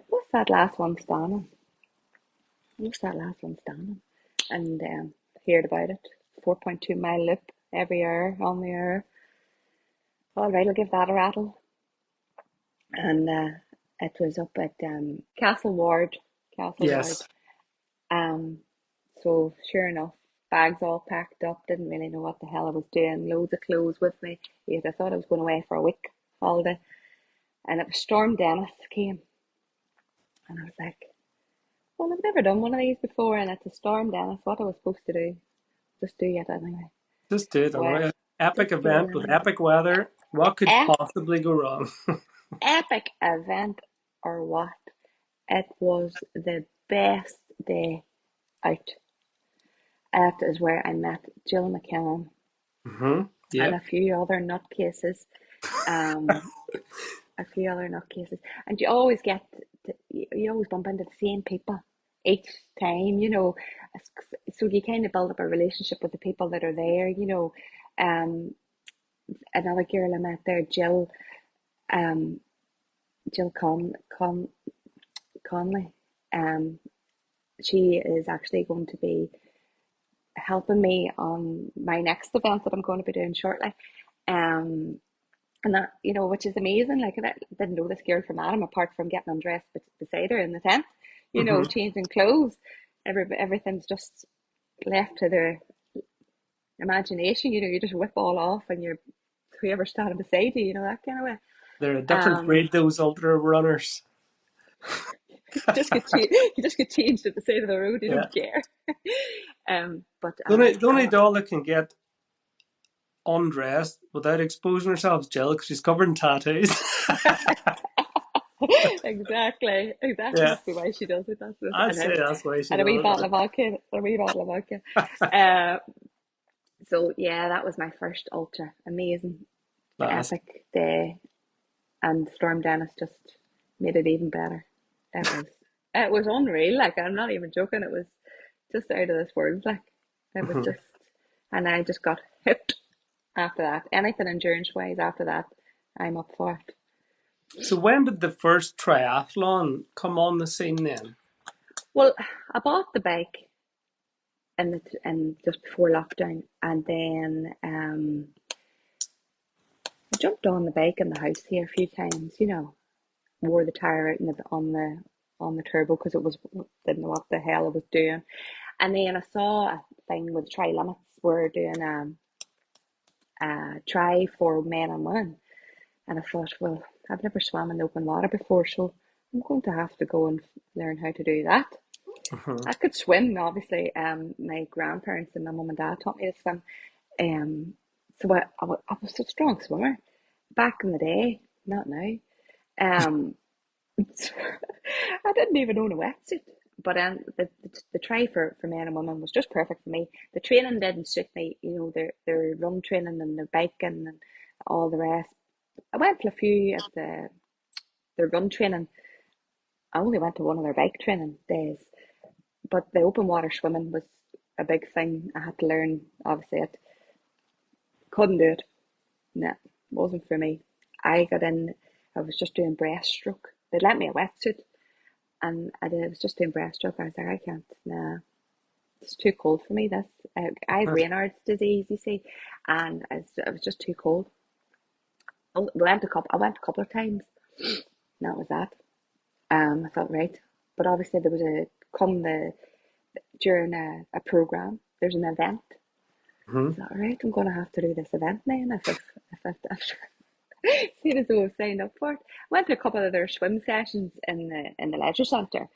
what's that last one standing? What's that last one standing? And heard about it. 4.2 mile loop every hour on the hour. All right, I'll give that a rattle. And it was up at Castle Ward. Castle Ward. Yes. Um, so sure enough, bags all packed up. Didn't really know what the hell I was doing. Loads of clothes with me. Yes, I thought I was going away for a week holiday. And it was Storm Dennis came, and I was like, well, I've never done one of these before, and it's a Storm Dennis. What I was supposed to do, just do it anyway. Just do it Well, anyway. Epic just do it event with anyway. epic weather. What could possibly go wrong? Epic event or what? It was the best day out. That is where I met Jill McKinnon Mm-hmm. and Yep. a few other nutcases. Um, a few other nutcases, and you always get you always bump into the same people each time, you know. So you kind of build up a relationship with the people that are there, you know. Another girl I met there, Jill, um, Conley, she is actually going to be helping me on my next event that I'm going to be doing shortly. Um, and that, you know, which is amazing. Like, I didn't know this girl from Adam, apart from getting undressed beside her in the tent, you know, Mm-hmm. changing clothes. Everything's just left to the imagination, you know. You just whip all off and you're whoever's standing beside you, you know, that kind of way. They're a different Um, breed, those ultra runners. you just get changed at the side of the road. You Yeah. don't care. But The only doll that can get undressed without exposing herself is Jill, because she's covered in tattoos. exactly. Yeah, Must be why she does it. I'd say that's why she And a wee does bottle it. of vodka, Uh, so yeah, that was my first ultra. Amazing, Class. epic day, and Storm Dennis just made it even better. It was unreal. Like, I'm not even joking. It was just out of this world. Like, it was Mhm. just, and I just got hooked after that. Anything endurance wise after that, I'm up for it. So when did the first triathlon come on the scene then? Well, I bought the bike in just before lockdown, and then I jumped on the bike in the house here a few times. You know, wore the tire out on the turbo because it was didn't know what the hell I was doing. And then I saw a thing with Tri Limits. We're doing a try for men and women, and I thought, well, I've never swam in open water before, so I'm going to have to go and learn how to do that. Mm-hmm. I could swim, obviously. My grandparents and my mum and dad taught me to swim. So I was a strong swimmer back in the day, not now. Um, I didn't even own a wetsuit. But the try for men and women was just perfect for me. The training didn't suit me, you know, their run training and their biking and all the rest. I went to a few of the run training. I only went to one of their bike training days, but the open water swimming was a big thing. I had to learn, obviously. It couldn't do it. No, wasn't for me. I got in. I was just doing breaststroke. They lent me a wetsuit, and I was just doing breaststroke. I was like, I can't. Nah, it's too cold for me. This. I have Raynaud's disease, you see, and it was just too cold. I went a couple of times. And that was that. I thought, right, but obviously there was during a program. There's an event. Mm-hmm. I thought, all right, I'm going to have to do this event now. If soon as I was signed up for it, I went to a couple of their swim sessions in the leisure centre,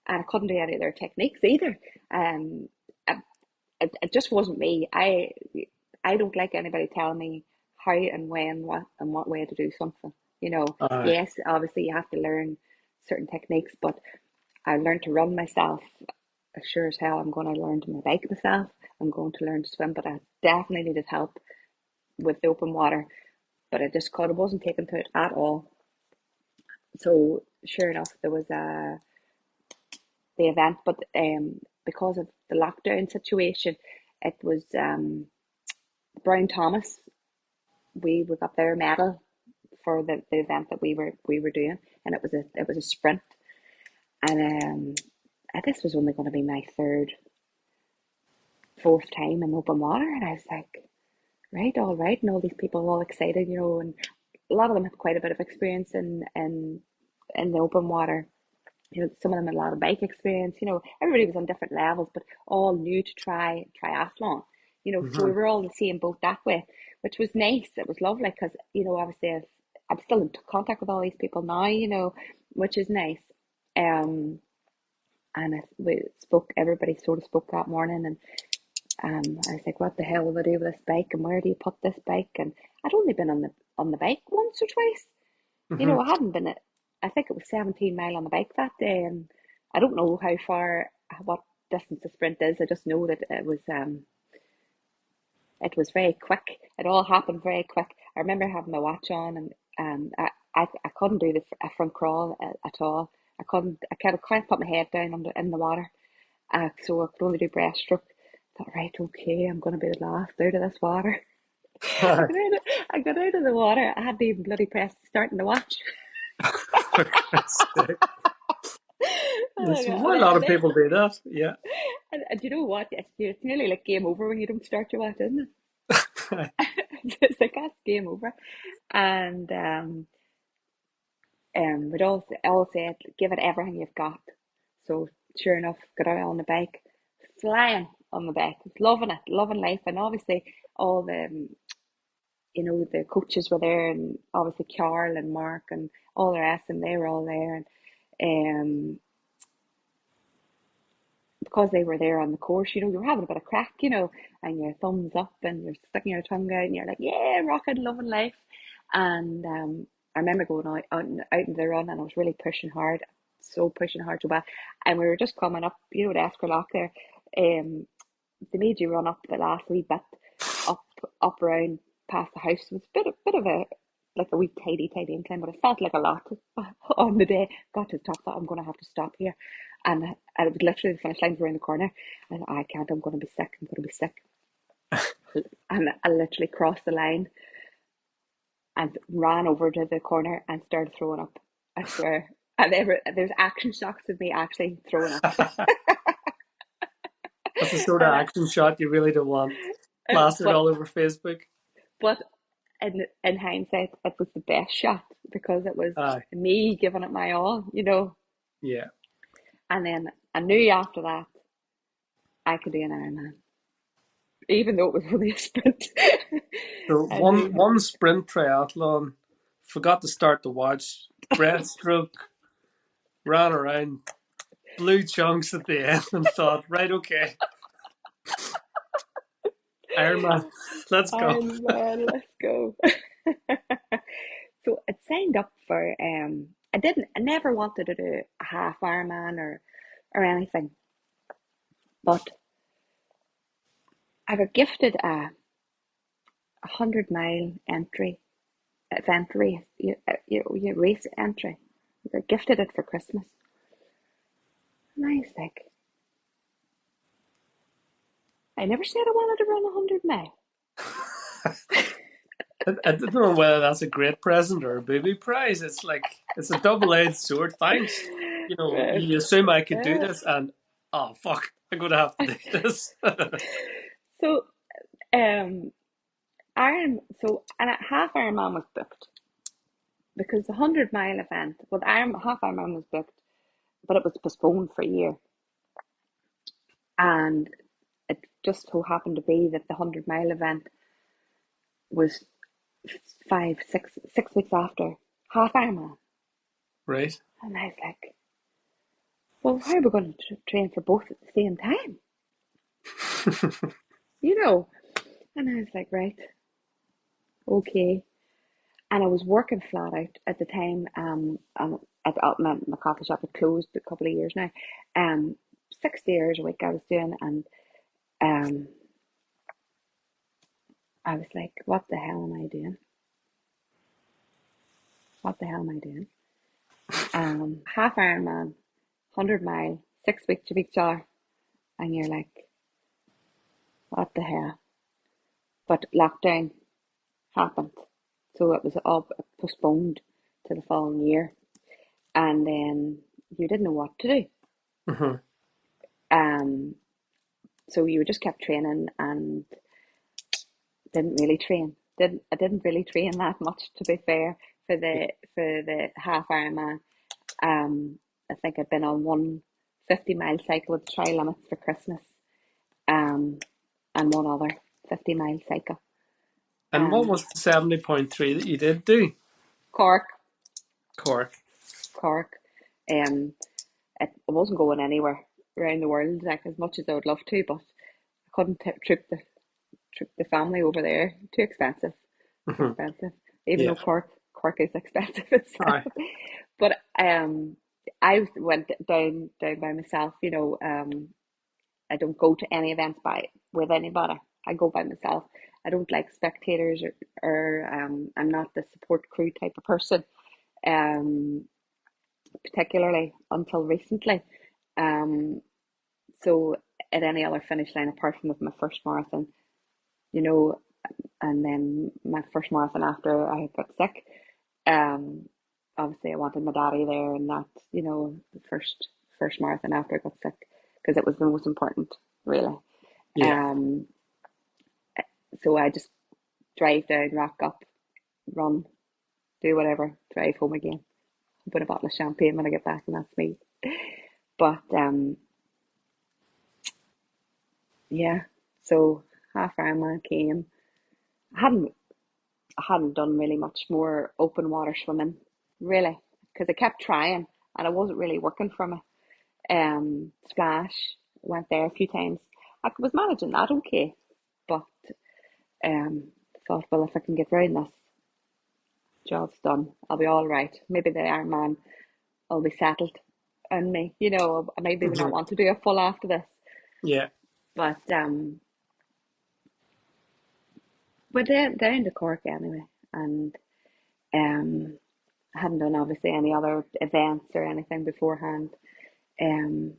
and I couldn't do any of their techniques either. Um, I, it just wasn't me. I don't like anybody telling me how and when, what way to do something. You know, Aye. yes, obviously you have to learn certain techniques, but I learned to run myself. Sure as hell, I'm going to learn to my bike myself. I'm going to learn to swim, but I definitely needed help with the open water. But I wasn't taken to it at all. So sure enough, there was the event, but because of the lockdown situation, it was Brown Thomas. We got their medal for the event that we were doing, and it was a sprint, and this was only going to be my fourth time in open water, and I was like, right, all right, and all these people all excited, you know, and a lot of them had quite a bit of experience in the open water. You know, some of them had a lot of bike experience. You know, everybody was on different levels, but all new to try triathlon. You know, so we Mm-hmm. were all in the same boat that way, which was nice. It was lovely because, you know, obviously I'm still in contact with all these people now. You know, which is nice. Um, and we spoke. Everybody sort of spoke that morning, and I was like, what the hell will I do with this bike, and where do you put this bike? And I'd only been on the bike once or twice. You Mm-hmm. know, I hadn't been I think it was 17 mile on the bike that day, and I don't know what distance the sprint is. I just know that it was very quick. It all happened very quick. I remember having my watch on, and I couldn't do a front crawl at all. can't put my head down in the water. So I could only do breaststroke. I thought, right, okay, I'm going to be the last out of this water. I got out of the water. I hadn't even bloody pressed starting to watch. For Christ's sake. There's And, a lot of people do that, yeah. and you know what? It's nearly like game over when you don't start to watch, isn't it? It's like that's game over. And we'd all said, give it everything you've got. So sure enough, got out on the bike, flying on the bike, loving it, loving life, and obviously all the the coaches were there, and obviously Carl and Mark and all the rest, and they were all there, and because they were there on the course, you were having a bit of crack, and your thumbs up and you're sticking your tongue out and you're like, yeah, rocking, loving life. And I remember going out in the run, and I was really pushing hard, so bad. And we were just coming up, the Escrow there. They made you run up the last wee bit, up around past the house. It was a bit of a like a wee tidy incline, but it felt like a lot on the day. Got to the top, thought I'm going to have to stop here, and it was literally the finish line around the corner, and I can't. I'm going to be sick. And I literally crossed the line and ran over to the corner and started throwing up. I swear. And there's action shots of me actually throwing up. That's the sort of action shot you really don't want plastered all over Facebook. But in hindsight, it was the best shot because it was me giving it my all, Yeah. And then I knew after that I could do an Ironman, even though it was only a sprint. So one sprint triathlon, forgot to start the watch, breaststroke, ran around, blew chunks at the end, and thought, right, okay, Ironman, let's go. Ironman, let's go. So I signed up for I never wanted to do a half Ironman or anything, but I got gifted a 100-mile event race, race entry. I got gifted it for Christmas. And I was like, I never said I wanted to run 100 mile. I don't know whether that's a great present or a booby prize. It's a double-edged sword. Thanks. You assume I could do this, and oh fuck, I'm gonna have to do this. So, and a half Ironman was booked because the 100-mile event, half Ironman was booked, but it was postponed for a year, and it just so happened to be that the 100-mile event was 6 weeks after half Ironman. Right. And I was like, well, how are we going to train for both at the same time? And I was like, right, okay. And I was working flat out at the time. My coffee shop had closed a couple of years now. 60 hours a week I was doing, and I was like, what the hell am I doing? Half Ironman, 100-mile, 6 weeks of each other, and you're like, what the hell? But lockdown happened, so it was all postponed to the following year, and then you didn't know what to do. Mm-hmm. So you just kept training and didn't really train. I didn't really train that much, to be fair, for the half Ironman. I think I'd been on one 50-mile cycle with tri limits for Christmas, and one other 50-mile cycle. And what was the 70.3 that you did do? Cork. I wasn't going anywhere around the world like as much as I would love to, but I couldn't trip the family over there. Too expensive. Even though Cork is expensive itself. But I went down by myself. I don't go to any events with anybody. I go by myself. I don't like spectators or I'm not the support crew type of person. particularly until recently. So at any other finish line apart from my first marathon, you know, and then my first marathon after I got sick, obviously I wanted my daddy there, and that, the first marathon after I got sick, because it was the most important, really. Yeah. Um, so I just drive down, rock up, run, do whatever, drive home again, open a bottle of champagne when I get back, and that's me. But yeah, so half Ironman came. I hadn't done really much more open water swimming, really, because I kept trying and it wasn't really working for me. Splash, went there a few times. I was managing that okay, but um, thought, well, if I can get round this, job's done. I'll be all right. Maybe the Ironman will be settled on me. I maybe not Hmm. want to do a full after this, Yeah. but we're down to Cork anyway, and I hadn't done obviously any other events or anything beforehand. Um,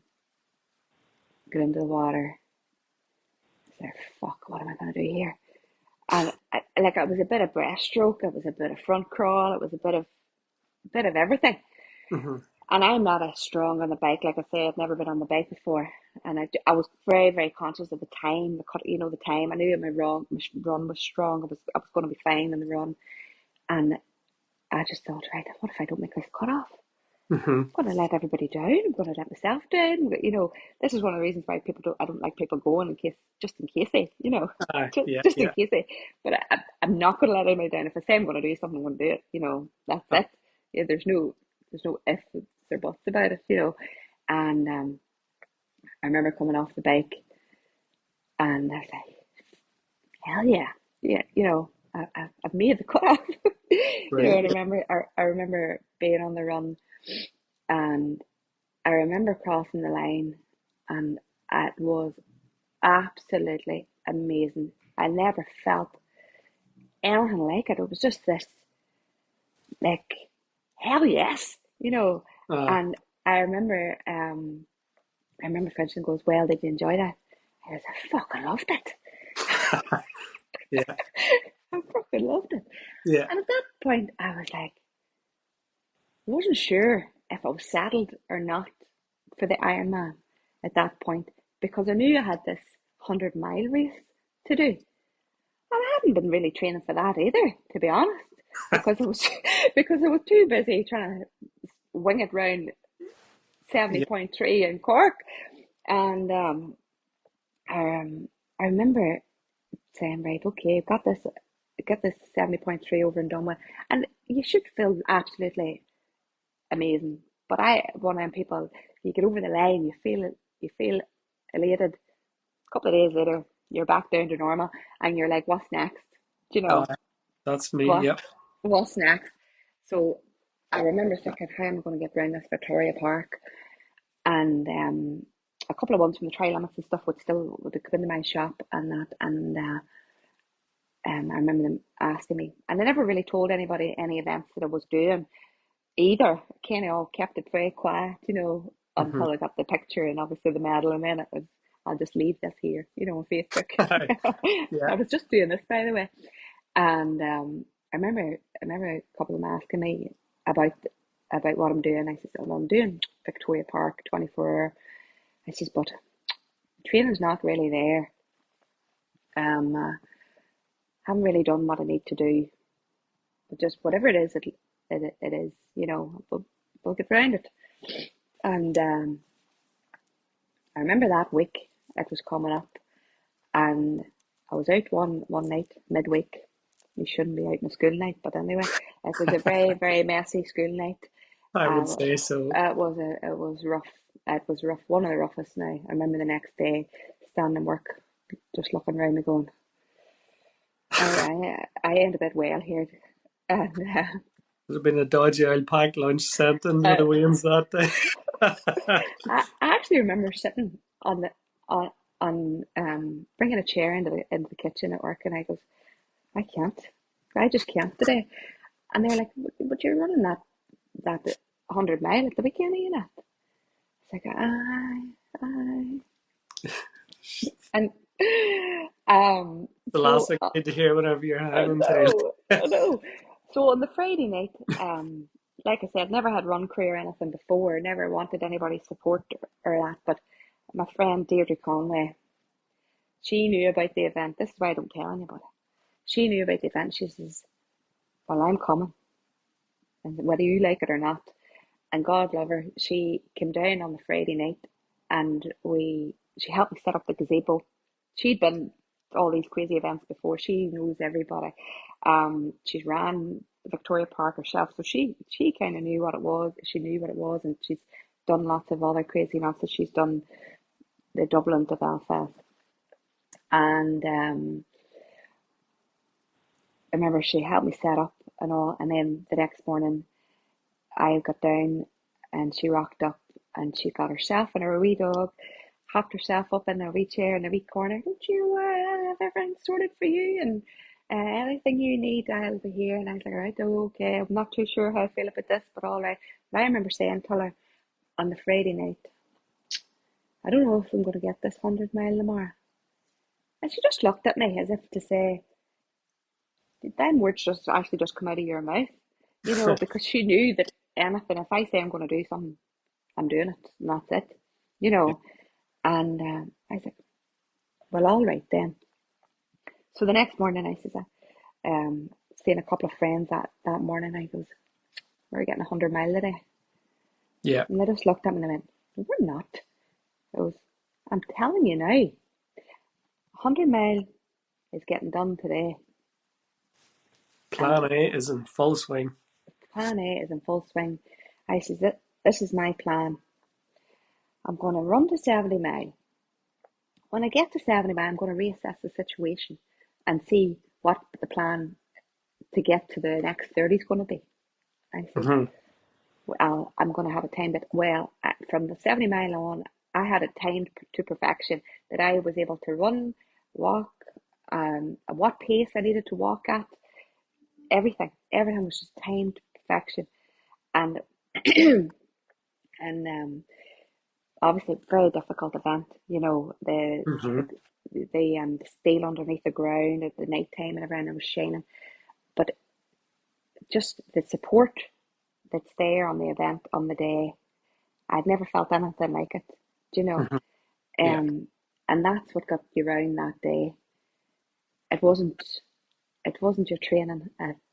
Got into the water. I said, "Fuck, what am I going to do here?" And it was a bit of breaststroke, it was a bit of front crawl, it was a bit of everything. Hmm. And I'm not as strong on the bike. Like I say, I've never been on the bike before, and I was very, very conscious of the time, the time. I knew my run was strong. I was going to be fine in the run, and I just thought, right, what if I don't make this cut off? Hmm. I'm going to let everybody down. I'm going to let myself down. This is one of the reasons why I don't like people going just in case Yeah. just in Yeah. case but I'm not going to let anybody down. If I say I'm going to do something, I'm going to do it. That's Uh, it. Yeah, there's no ifs or buts about it. And I remember coming off the bike, and I was like, hell yeah, yeah, I've made the cutoff. And Right. I remember being on the run, and I remember crossing the line, and it was absolutely amazing. I never felt anything like it. It was just this, like, hell yes. Uh, And I remember, Frenchman goes, "Well, did you enjoy that?" I was like, "Fuck, I loved it. yeah. I fucking loved it." Yeah. And at that point, I was like, wasn't sure if I was settled or not for the Ironman at that point, because I knew I had this 100-mile race to do. And I hadn't been really training for that either, to be honest, because I was because I was too busy trying to wing it round Yeah. 70.3 in Cork. And I remember saying, right, okay, I've got this, get this 70.3 over and done with. And you should feel absolutely amazing. But one of them people, you get over the line, you feel elated. A couple of days later, you're back down to normal, and you're like, what's next? Do you know Uh, that's me. what? Yep. What's next? So I remember thinking, how am I going to get around this Victoria Park? And a couple of ones from the Tri Limits and stuff would come into my shop and that, and I remember them asking me, and I never really told anybody any events that I was doing either. Kind of all kept it very quiet, Hmm. until I got the picture and obviously the medal, and then it was, I'll just leave this here, on Facebook. Yeah. I was just doing this, by the way. And I remember a couple of them asking me about what I'm doing. I said, "Oh, well, I'm doing Victoria Park 24 hour." I says, "But training's not really there. Haven't really done what I need to do. But just whatever it is, it is. We'll get round it." And I remember that week it was coming up, and I was out one night midweek. You shouldn't be out in a school night, but anyway, it was a very, very messy school night. I would Uh, say so. it was rough. It was rough. One of the roughest. Now I remember the next day, standing in work, just looking around me, going, I ain't a bit well here, and Would have been a dodgy old packed lunch sent into uh, the Waynes that day. I actually remember sitting on bringing a chair into the kitchen at work, and I goes, I can't, I just can't today. And they're like, but you're running that 100 mile at the beginning of it. It's like, aye. And The last so thing you need to hear whenever you're I having failed. know, I know. So on the Friday night, like I said, never had run crew or anything before, never wanted anybody's support or that. But my friend Deirdre Conway, she knew about the event. This is why I don't tell anybody. She knew about the event. She says, "Well, I'm coming, and whether you like it or not." And God love her, she came down on the Friday night, and she helped me set up the gazebo. She'd been to all these crazy events before. She knows everybody. She's ran Victoria Park herself, so she kind of knew what it was. She knew what it was, and she's done lots of other crazy events. So she's done the Dublin to Belfast, and I remember she helped me set up and all. And then the next morning, I got down, and she rocked up, and she got herself and her wee dog, hopped herself up in a wee chair in a wee corner. Don't you have everything sorted for you? And anything you need, I'll be here. And I was like, right, okay. I'm not too sure how I feel about this, but all right. But I remember saying to her on the Friday night, I don't know if I'm going to get this 100 mile tomorrow. And she just looked at me as if to say, did them words just actually just come out of your mouth? Because she knew that anything, if I say I'm going to do something, I'm doing it, and that's it, you know. And I said, well, all right then. So the next morning, I says, seeing a couple of friends that morning, I goes, we're getting 100 mile today. Yeah. And they just looked at me and they went, no, we're not. I goes, I'm telling you now, 100 mile is getting done today. And Plan A is in full swing. plan A is in full swing. I says, this is my plan. I'm going to run to 70 mile. When I get to 70 mile, I'm going to reassess the situation and see what the plan to get to the next 30 is going to be. I said, Mm-hmm. well, I'm going to have a time that, from the 70 mile on, I had it timed to perfection, that I was able to run, walk, at what pace I needed to walk at, everything was just timed to perfection. And, and obviously, very difficult event, Mm-hmm. the steel underneath the ground at the night time and everything, it was shining. But just the support that's there on the event on the day, I'd never felt anything like it, do you know? Mm-hmm. Yeah. Um, and that's what got you around that day. It wasn't, it wasn't your training.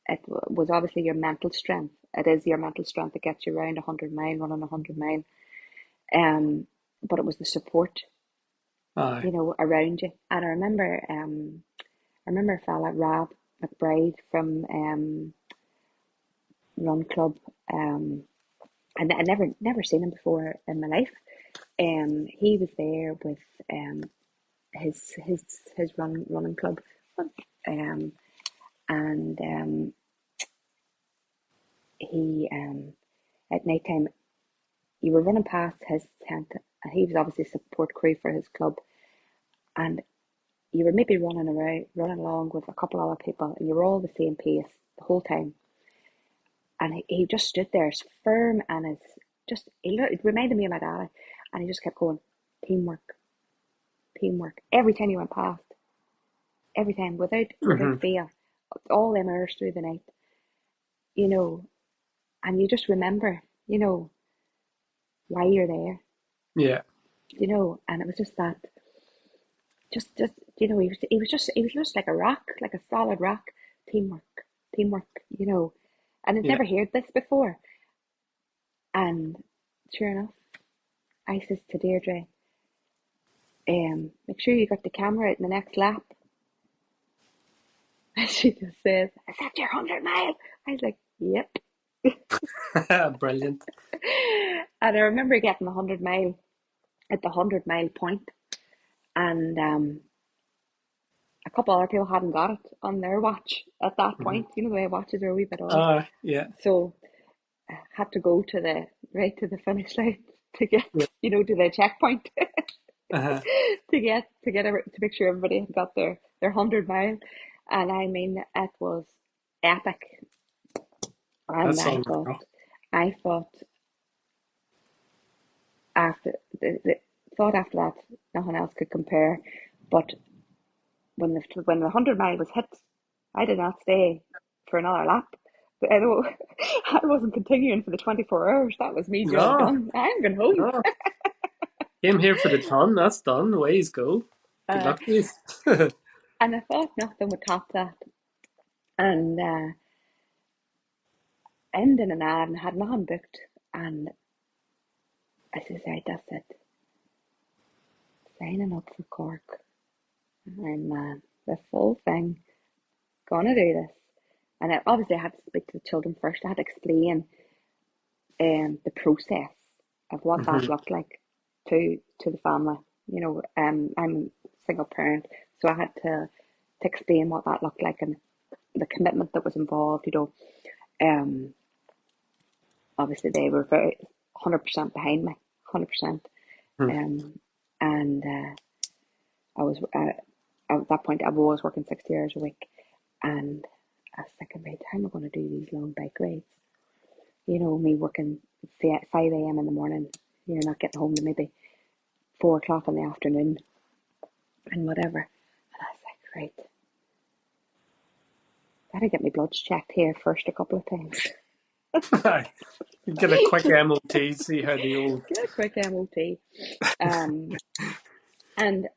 It was obviously your mental strength. It is your mental strength that gets you around 100 mile, running 100 mile. But it was the support, Aye. around you. And I remember a fella, Rob McBride from Run Club. And I never seen him before in my life. He was there with his his running club, um, and he at night time you were running past his tent, and he was obviously support crew for his club, and you were maybe running along with a couple other people, and you were all the same pace the whole time, and he just stood there as firm and as it reminded me of my dad, and he just kept going, teamwork, teamwork, every time you went past, every time without Mm-hmm. fail, all them hours through the night, you know, and you just remember, why you're there, Yeah. and it was just that, he was just like a rock, like a solid rock, teamwork, teamwork, and I'd Yeah. never heard this before, and sure enough, I says to Deirdre, make sure you got the camera out in the next lap. And she just says, is that your 100 mile? I was like, yep. Brilliant. And I remember getting 100 mile at the 100 mile point, and a couple other people hadn't got it on their watch at that Mm-hmm. point. The way watches are a wee bit odd. Yeah. So I had to go to the finish line to get, Yeah. to the checkpoint Uh-huh. to make sure everybody had got their 100 mile. And I mean, it was epic. And That's unreal. I thought, after the thought after that, nothing else could compare. But when the 100 mile was hit, I did not stay for another lap. But I know I wasn't continuing for the 24 hours. That was me job No, done. I'm going home. no. Came here for the ton. That's done. Ways go. Good Uh, luck to you. and I thought nothing would top that. And ending an ad and had nothing booked. And I says, right, that's it. Signing up for Cork. I'm the full thing. Gonna do this. And obviously I had to speak to the children first. I had to explain the process of what that Mhm. looked like to the family. You know, I'm a single parent, so I had to explain what that looked like and the commitment that was involved. You know, obviously they were very 100% behind me, 100%. Mhm. Um, and I was at that point I was working 60 hours a week, and I was thinking, right, how am I going to do these long bike rides? You know, me working 5 a.m. in the morning, you know, not getting home to maybe 4 o'clock in the afternoon and whatever. And I was like, right, gotta get my bloods checked here first a couple of times. Get a quick MOT, see how the old. Get a quick MOT. Um, and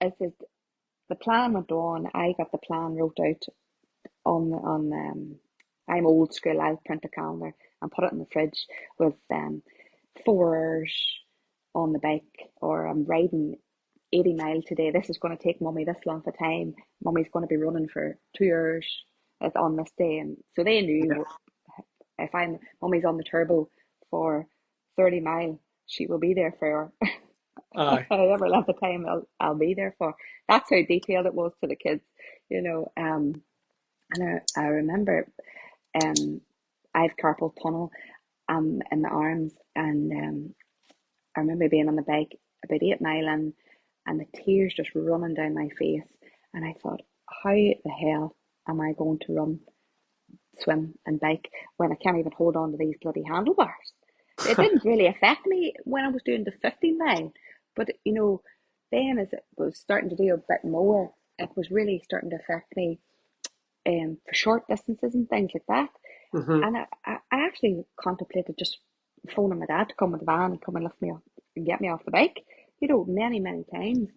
as the plan went on, I got the plan wrote out on I'm old school. I'll print a calendar and put it in the fridge with 4 hours on the bike, or I'm riding 80 miles today. This is going to take mummy this long of time. Mummy's going to be running for 2 hours on this day, and so they Yeah. knew if I'm mummy's on the turbo for 30 mile, she will be there for Aye. however length of time I'll be there for. That's how detailed it was to the kids, you know. And I remember I have carpal tunnel in the arms, and I remember being on the bike about 8 mile and the tears just running down my face, and I thought, how the hell am I going to run, swim, and bike when I can't even hold on to these bloody handlebars? It didn't really affect me when I was doing the 15 mile, but you know, then as it was starting to do a bit more, it was really starting to affect me for short distances and things like that. Mhm. And I actually contemplated just phoning my dad to come with the van and come and lift me up and get me off the bike, you know, many times.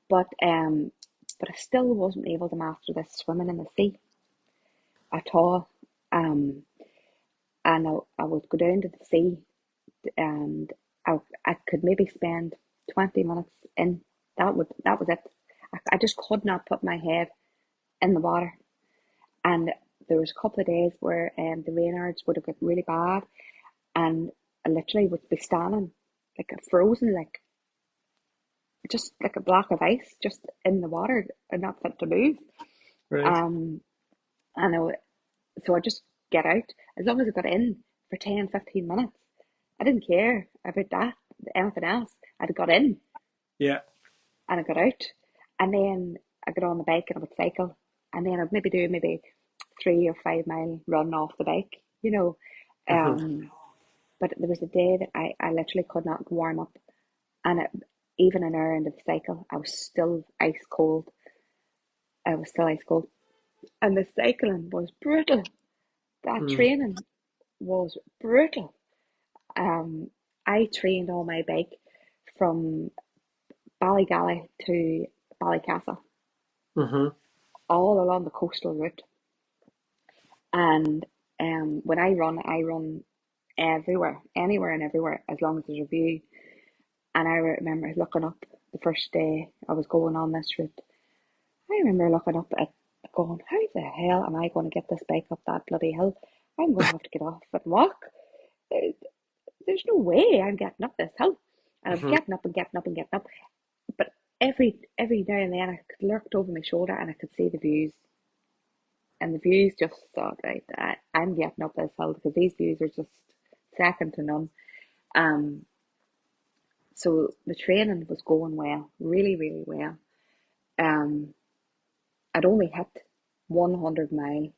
But I still wasn't able to master this swimming in the sea at all. Um, and I would go down to the sea, and I could maybe spend 20 minutes in. That was it. I just could not put my head in the water. And there was a couple of days where the rainards would have got really bad, and I literally would be standing like a frozen, like just like a block of ice, just in the water and not fit to move. Right. Um, and so I just get out as long as I got in for 10, 15 minutes. I didn't care about that, anything else. I got in Yeah. and I got out, and then I got on the bike and I would cycle, and then I'd maybe do 3 or 5 mile run off the bike, you know. Mhm. Um, but there was a day that I literally could not warm up, and even an hour into the cycle, I was still ice cold. I was still ice cold, and the cycling was brutal. That Mm. training was brutal. Um, I trained on my bike from Ballygally to Ballycastle, Mhm. all along the coastal route. And when I run everywhere, anywhere and everywhere, as long as there's a view. And I remember looking up the first day I was going on this route. I remember looking up at going, how the hell am I going to get this bike up that bloody hill? I'm going to have to get off and walk. There's no way I'm getting up this hill. And I was Mhm. getting up and getting up and getting up. But every now and then I could look over my shoulder and I could see the views. And the views just thought, right, I'm getting up this hill because these views are just second to none. Um, so the training was going well, really well. Um, I'd only hit 100 mile,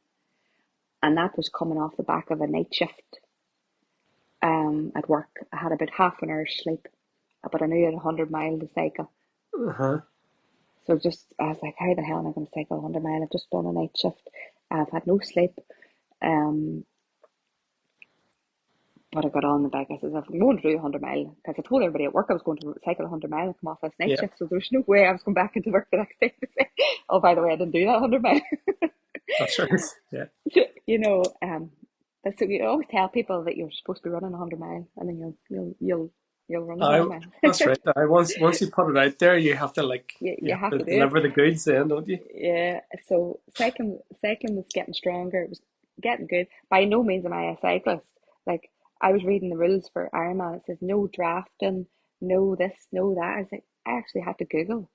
and that was coming off the back of a night shift. at work. I had about half an hour's sleep, but I knew I had 100 miles to cycle. So I was like, how the hell am I going to cycle 100 miles? I've just done a night shift. I've had no sleep. But I got on the bike. I said, if I'm going to do 100 miles, because I told everybody at work I was going to cycle 100 miles and come off this night shift. So there's no way I was going back into work the next day to say, oh, by the way, I didn't do that 100 miles. That's right. Yeah. You know, that's what you always tell people, that you're supposed to be running 100 miles, and then you'll run 100 miles. That's right. Once you put it out there, you have to you have to to do deliver it. the goods then, don't you? Yeah. So cycling was getting stronger. It was getting good. By no means am I a cyclist. Like, I was reading the rules for Ironman. It says no drafting, no this, no that. I was like, I actually had to Google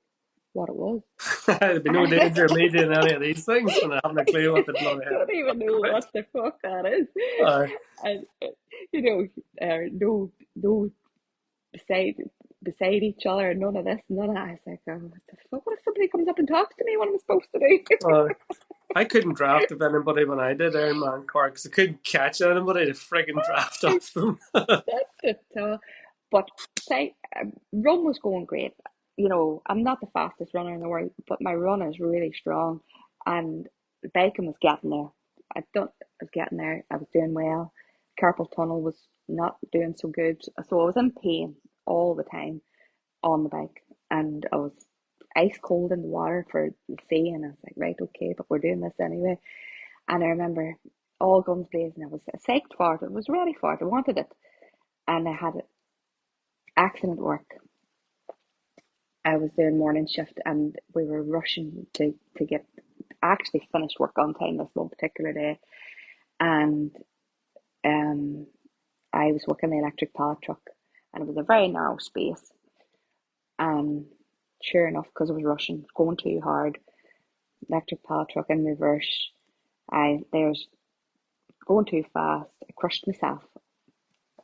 what it was. There'd be no danger of me doing any of these things when I haven't a clue what the bloody hell. Don't even know what the fuck that is. And you know, no beside each other, none of this, none of that. I was like, oh, what the fuck? What if somebody comes up and talks to me? What am I supposed to do? I couldn't draft of anybody when I did Ironman Cork, because I couldn't catch anybody to frigging draft off them. That's it. But say, run was going great. You know, I'm not the fastest runner in the world, but my run is really strong, and the biking was getting there. I was getting there. I was doing well. Carpal tunnel was not doing so good, so I was in pain all the time on the bike, and I was ice cold in the water for the sea, and I was like, right, okay, but we're doing this anyway. And I remember all guns blazing. I was psyched for it. I was ready for it. I wanted it, and I had an accident at work. I was doing morning shift, and we were rushing to get actually finished work on time this one particular day, and I was working the electric pallet truck, and it was a very narrow space. And sure enough, because I was rushing, going too hard, electric pallet truck in reverse. There's going too fast. I crushed myself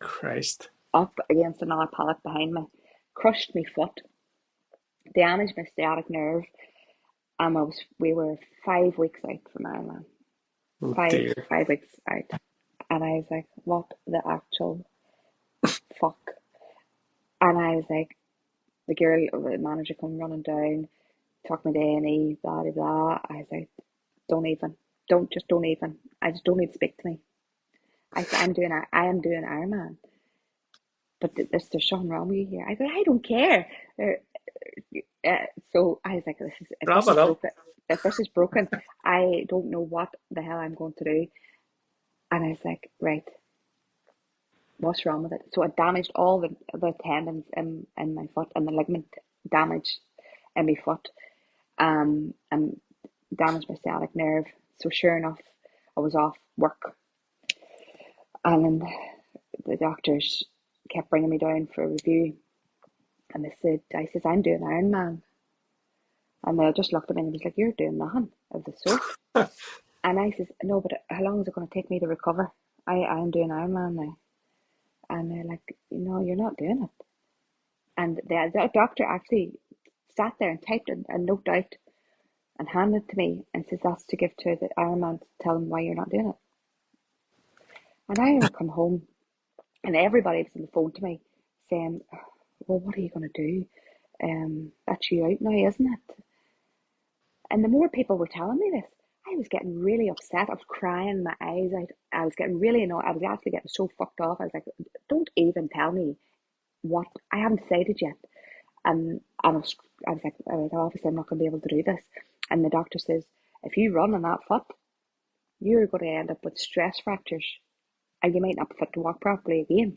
Christ. up against another pallet behind me, crushed my foot, damaged my sciatic nerve, and we were 5 weeks out from Ironman. Oh, Five dear. 5 weeks out, and I was like, what the actual fuck? And I was like, the manager come running down, took me to A&E, blah blah blah. I was like, don't even. I just don't need to speak to me. I am doing Ironman, but there's something wrong with you here. I said, I don't care. So I was like, Wrap it up. if this is broken, I don't know what the hell I'm going to do. And I was like, right, what's wrong with it? So it damaged all the tendons in my foot, and the ligament damage in my foot, and damaged my sciatic nerve. So sure enough, I was off work, and the doctors kept bringing me down for a review, and I says, I'm doing Ironman. And they just looked at me and was like, you're doing nothing of the sort. And I says, no, but how long is it going to take me to recover? I'm doing Ironman now. And they're like, no, you're not doing it. And the doctor actually sat there and typed a note out and handed it to me and says, that's to give to the Ironman to tell them why you're not doing it. And I would come home, and everybody was on the phone to me saying, well, what are you going to do? That's you out now, isn't it? And the more people were telling me this, I was getting really upset. I was crying my eyes out. I was getting really annoyed. I was actually getting so fucked off. I was like, don't even tell me what I haven't decided yet. And I was like, obviously I'm not going to be able to do this. And the doctor says, if you run on that foot, you're going to end up with stress fractures, and you might not be fit to walk properly again.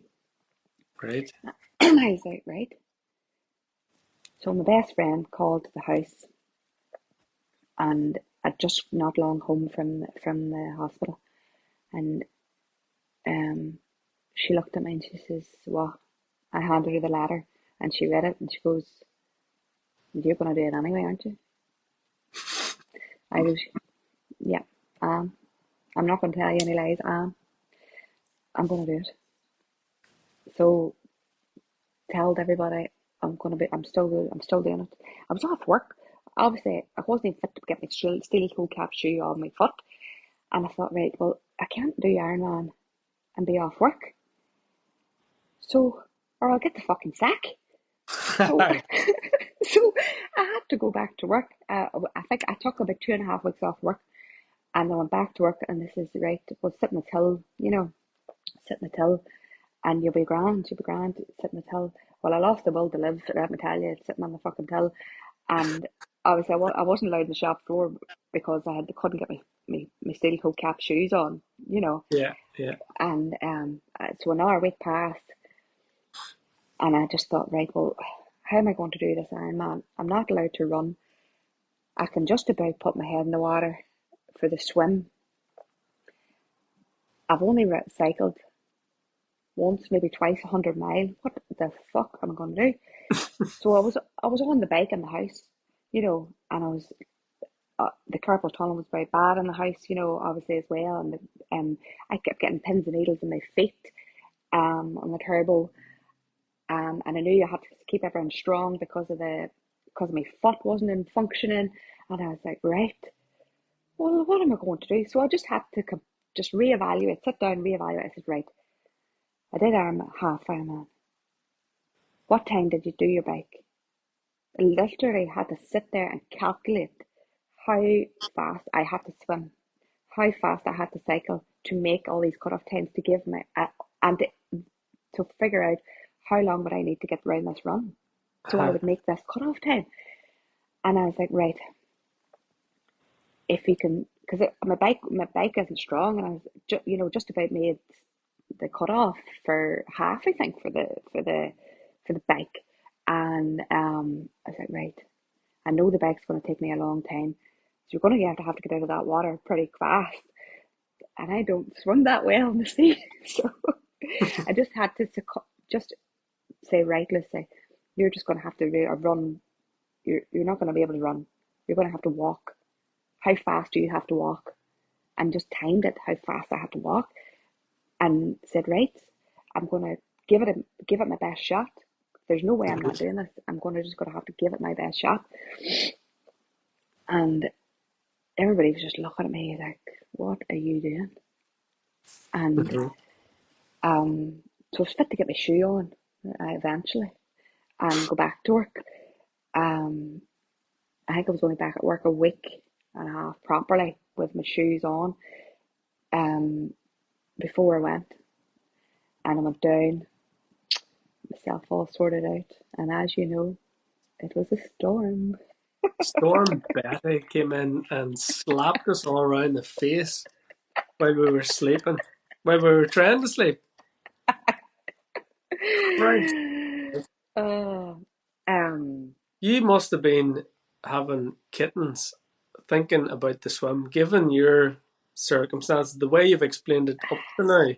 Right. And I was like, right. So my best friend called the house, and I'd just not long home from the hospital, and she looked at me and she says, what? I handed her the letter, and she read it, and she goes, you're going to do it anyway, aren't you? I goes, yeah, I'm not going to tell you any lies. I'm going to do it. So told everybody I'm still doing it. I was off work. Obviously, I wasn't even fit to get my steel toe cap shoe on my foot. And I thought, right, well, I can't do Ironman and be off work. So, or I'll get the fucking sack. So, Aye. so I had to go back to work. I think I took about 2.5 weeks off work, and I went back to work. And this is right. Well, sit in the till, sit in the till, and you'll be grand, sit in the till. Well, I lost the will to live. Let me tell you, sitting on the fucking till, and obviously I wasn't allowed in the shop floor because couldn't get my steel toe cap shoes on, Yeah, yeah. and so another week passed, and I just thought, right, well, how am I going to do this Ironman? I'm not allowed to run. I can just about put my head in the water for the swim. I've only cycled once, maybe twice, 100 miles. What the fuck am I going to do? So I was on the bike in the house, and I was the carpal tunnel was very bad in the house, obviously as well, and I kept getting pins and needles in my feet, on the turbo, and I knew I had to keep everyone strong because my foot wasn't in functioning, and I was like, right, well, what am I going to do? So I just had to just reevaluate, sit down, reevaluate. I said, right, I did half Ironman. What time did you do your bike? I literally had to sit there and calculate how fast I had to swim, how fast I had to cycle to make all these cut-off times to give me, and to figure out how long would I need to get around this run, so I Uh-huh. would make this cut-off time. And I was like, right, if you can, because my bike isn't strong, and I was just about made the cut-off for half, I think, for the bike, and I was like, right, I know the bike's going to take me a long time, so you're going to have to get out of that water pretty fast, and I don't swim that well in the sea, so I just had to just say, right, Lucy, you're just going to have to do a run. You're not going to be able to run. You're going to have to walk. How fast do you have to walk? And just timed it how fast I had to walk, and said, right, I'm going to give it my best shot. There's no way I'm not doing this. I'm just going to have to give it my best shot. And everybody was just looking at me like, what are you doing? And Mm-hmm. so I was fit to get my shoe on, eventually, and go back to work. Um, I think I was only back at work a week and a half properly with my shoes on, um, before I went. And I went down, myself all sorted out. And as you know, it was a storm. Storm Betty came in and slapped us all around the face while we were sleeping, while we were trying to sleep. Christ. uh, um, You must have been having kittens thinking about the swim, given your circumstances, the way you've explained it up to now,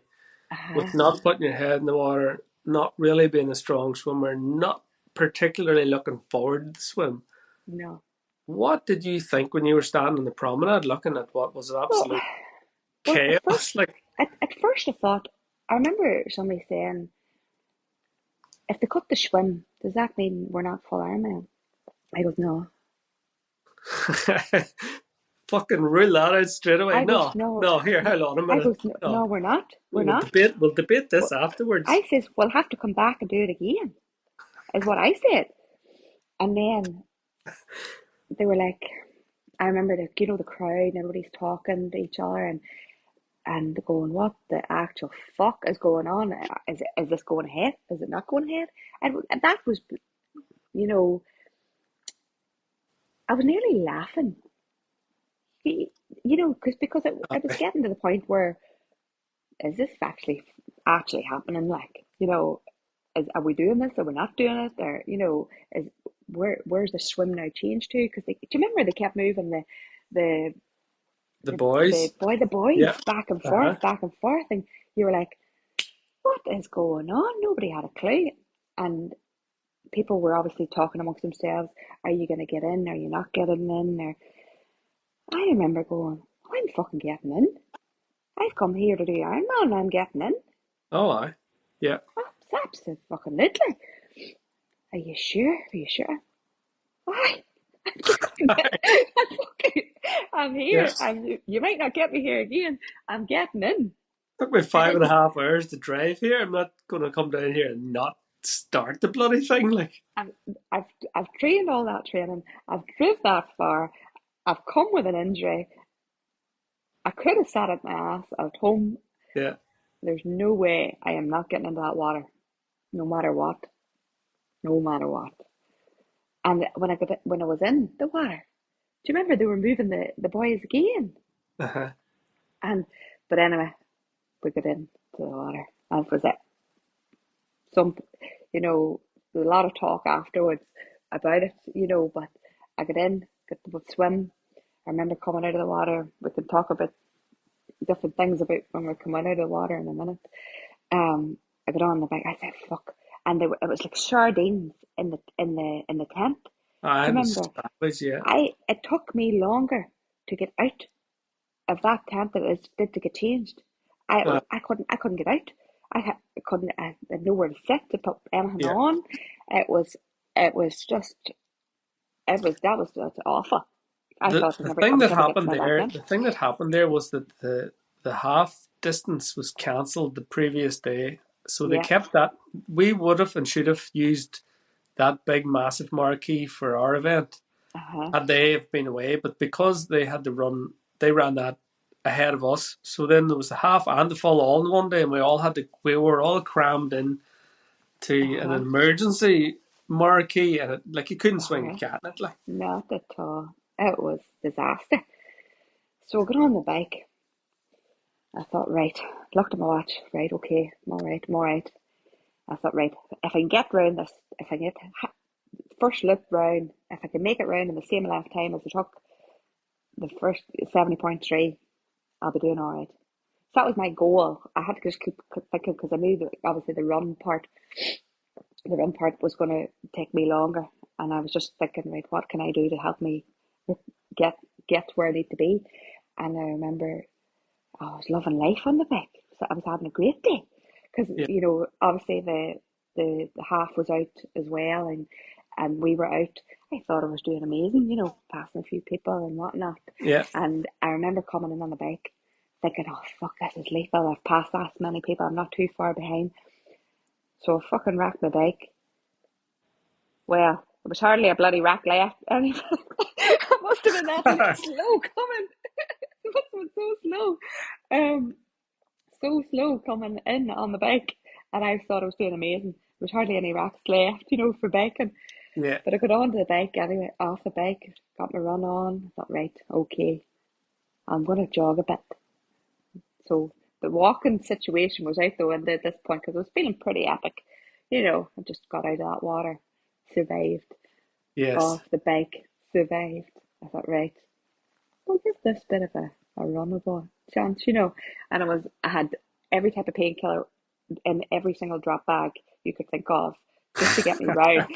uh-huh, with not putting your head in the water, not really being a strong swimmer, not particularly looking forward to the swim. no. What did you think when you were standing on the promenade looking at what was Well, absolute well, at chaos? first, Like, at first I thought, I remember somebody saying, if they cut the swim, does that mean we're not full Ironman? I goes, no. fucking rule that out straight away. I goes, No, no. no, here, hold on a I minute. goes, no, No, no, we're not. We're we'll not. debate, we'll debate this Well, afterwards. I says, we'll have to come back and do it again, is what I said. And then they were like, I remember the crowd and everybody's talking to each other, and going, what the actual fuck is going on? Is this going ahead? Is it not going ahead? And that was, you know, I was nearly laughing, because it was getting to the point where, is this actually happening? Like, are we doing this? Are we not doing it? Or is where's the swim now changed to? Because do you remember they kept moving the The the boys, the boys yeah, uh-huh. back and forth, and you were like, what is going on? Nobody had a clue, and people were obviously talking amongst themselves. Are you going to get in? Are you not getting in? Or I remember going, I'm fucking getting in. I've come here to do Ironman, and I'm getting in. Oh, I, yeah. Absolutely. Are you sure? Are you sure? Why? I'm getting in. I'm here. Yeah, You might not get me here again. I'm getting in. Took me I five and a didn't. half hours to drive here. I'm not going to come down here and not start the bloody thing. Like, I've, I've, I've trained all that training. I've driven that far. I've come with an injury. I could have sat at my ass at home. yeah. There's no way I am not getting into that water, no matter what, no matter what. And when I was in the water, do you remember they were moving the boys again? Uh-huh. And but anyway, we got into the water. That was it. Some, there's a lot of talk afterwards about it, but I got in, got to swim. I remember coming out of the water. We can talk about different things about when we're coming out of the water in a minute. I got on the bike. I said, "Fuck!" And it was like sardines in the tent. Do I you was remember? savage, yeah. It took me longer to get out of that tent than it did to get changed. Uh, I couldn't get out. I had nowhere to sit to put anything yeah. on. It was it was just that was just awful. I The thought the never I thing was that never getting happened to that there, again. the thing that happened there was that the half distance was cancelled the previous day. So they Yeah. kept that. We would have and should have used that big massive marquee for our event Uh-huh. had they have been away, but because they had to run, they ran that ahead of us. So then there was the half and the full on one day, and we were all crammed in to an Uh-huh. emergency marquee, and like you couldn't swing a Uh-huh. cat in it. Like, Not at all. It was disaster. So I got on the bike. I thought, right, looked at my watch. Right, okay, I'm all right, I'm all right. I thought, right, if I can get round this, if I can get first loop round, if I can make it round in the same length time as I took the first 70.3, I'll be doing all right. So that was my goal. I had to just keep thinking because I knew that obviously the run part was going to take me longer, and I was just thinking, right, what can I do to help me get get where I need to be? And I remember I was loving life on the bike. So I was having a great day because yeah, obviously the half was out as well, and we were out. I thought I was doing amazing, passing a few people and whatnot. yeah. And I remember coming in on the bike, thinking, "Oh fuck, this is lethal. I've passed that many people. I'm not too far behind." So I fucking racked my bike. Well, there was hardly a bloody rack left. Anyway, I must have been that slow coming. It must have been so slow. Um, so slow coming in on the bike, and I thought I was doing amazing. There was hardly any racks left, for biking. Yeah. But I got onto the bike anyway, off the bike, got my run on. I thought, right, okay, I'm going to jog a bit. So the walking situation was out the window at this point because I was feeling pretty epic. I just got out of that water, survived, Yes. off the bike, survived. I thought, right, we'll give this bit of a runnable chance, And I had every type of painkiller in every single drop bag you could think of just to get me round.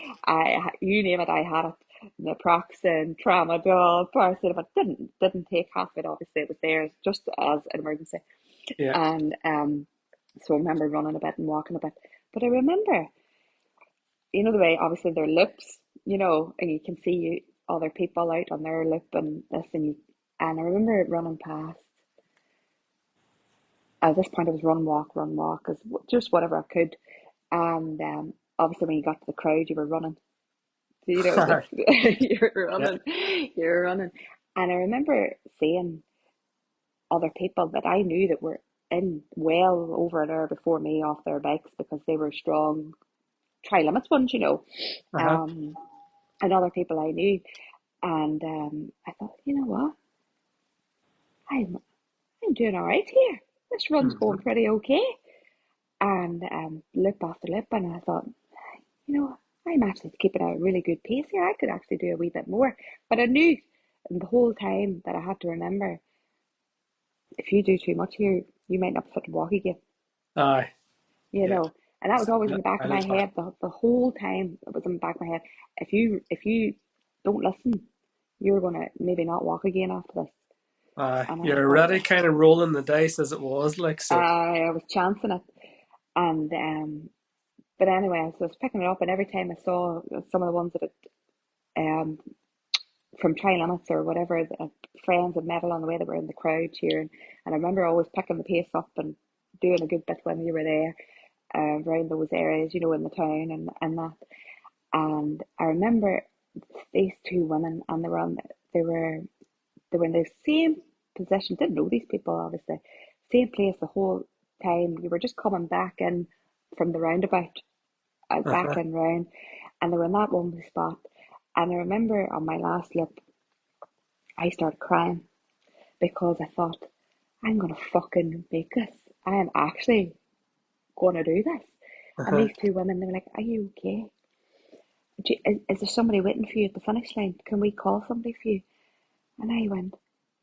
You name it, I had it. Naproxen, tramadol, paracetamol. Didn't take half of it. Obviously, it was there just as an emergency. Yeah. And so I remember running a bit and walking a bit. But I remember, the way obviously their loops, and you can see other people out on their loop and this and I remember running past. At this point, it was run, walk, as just whatever I could. And obviously, when you got to the crowd, you were running. So, you're Yeah. running, you're running. And I remember seeing other people that I knew that were in well over an hour before me off their bikes because they were strong tri limits ones, Uh-huh. um, and other people I knew. And I thought, you know what, I'm doing all right here. This run's Mm-hmm. going pretty okay. And lip after lip, and I thought, I'm actually keeping a really good pace here. I could actually do a wee bit more. But I knew the whole time that I had to remember if you do too much here, you might not be fit to walk again, Aye. you Yeah. know. And that was always in the back I of know my that. head the whole time. It was in the back of my head. If you don't listen, you're gonna maybe not walk again after this. Aye. And I You're thought, already kind of rolling the dice as it was, like so. I was chancing it, and but anyway, so I was picking it up, and every time I saw some of the ones that um from Tri Limits or whatever, friends had met along the way that were in the crowd cheering, and I remember always picking the pace up and doing a good bit when you were there, around those areas, you know, in the town and that. And I remember these two women, and they were they were in the same position. Didn't know these people, obviously. Same place the whole time. You were just coming back in from the roundabout, back Uh-huh. in round, and they were in that one spot. And I remember on my last lip, I started crying because I thought, I'm gonna fucking make this. I am actually gonna do this. And Uh-huh. these two women, they were like, "Are you okay? Is there somebody waiting for you at the finish line? Can we call somebody for you?" And I went,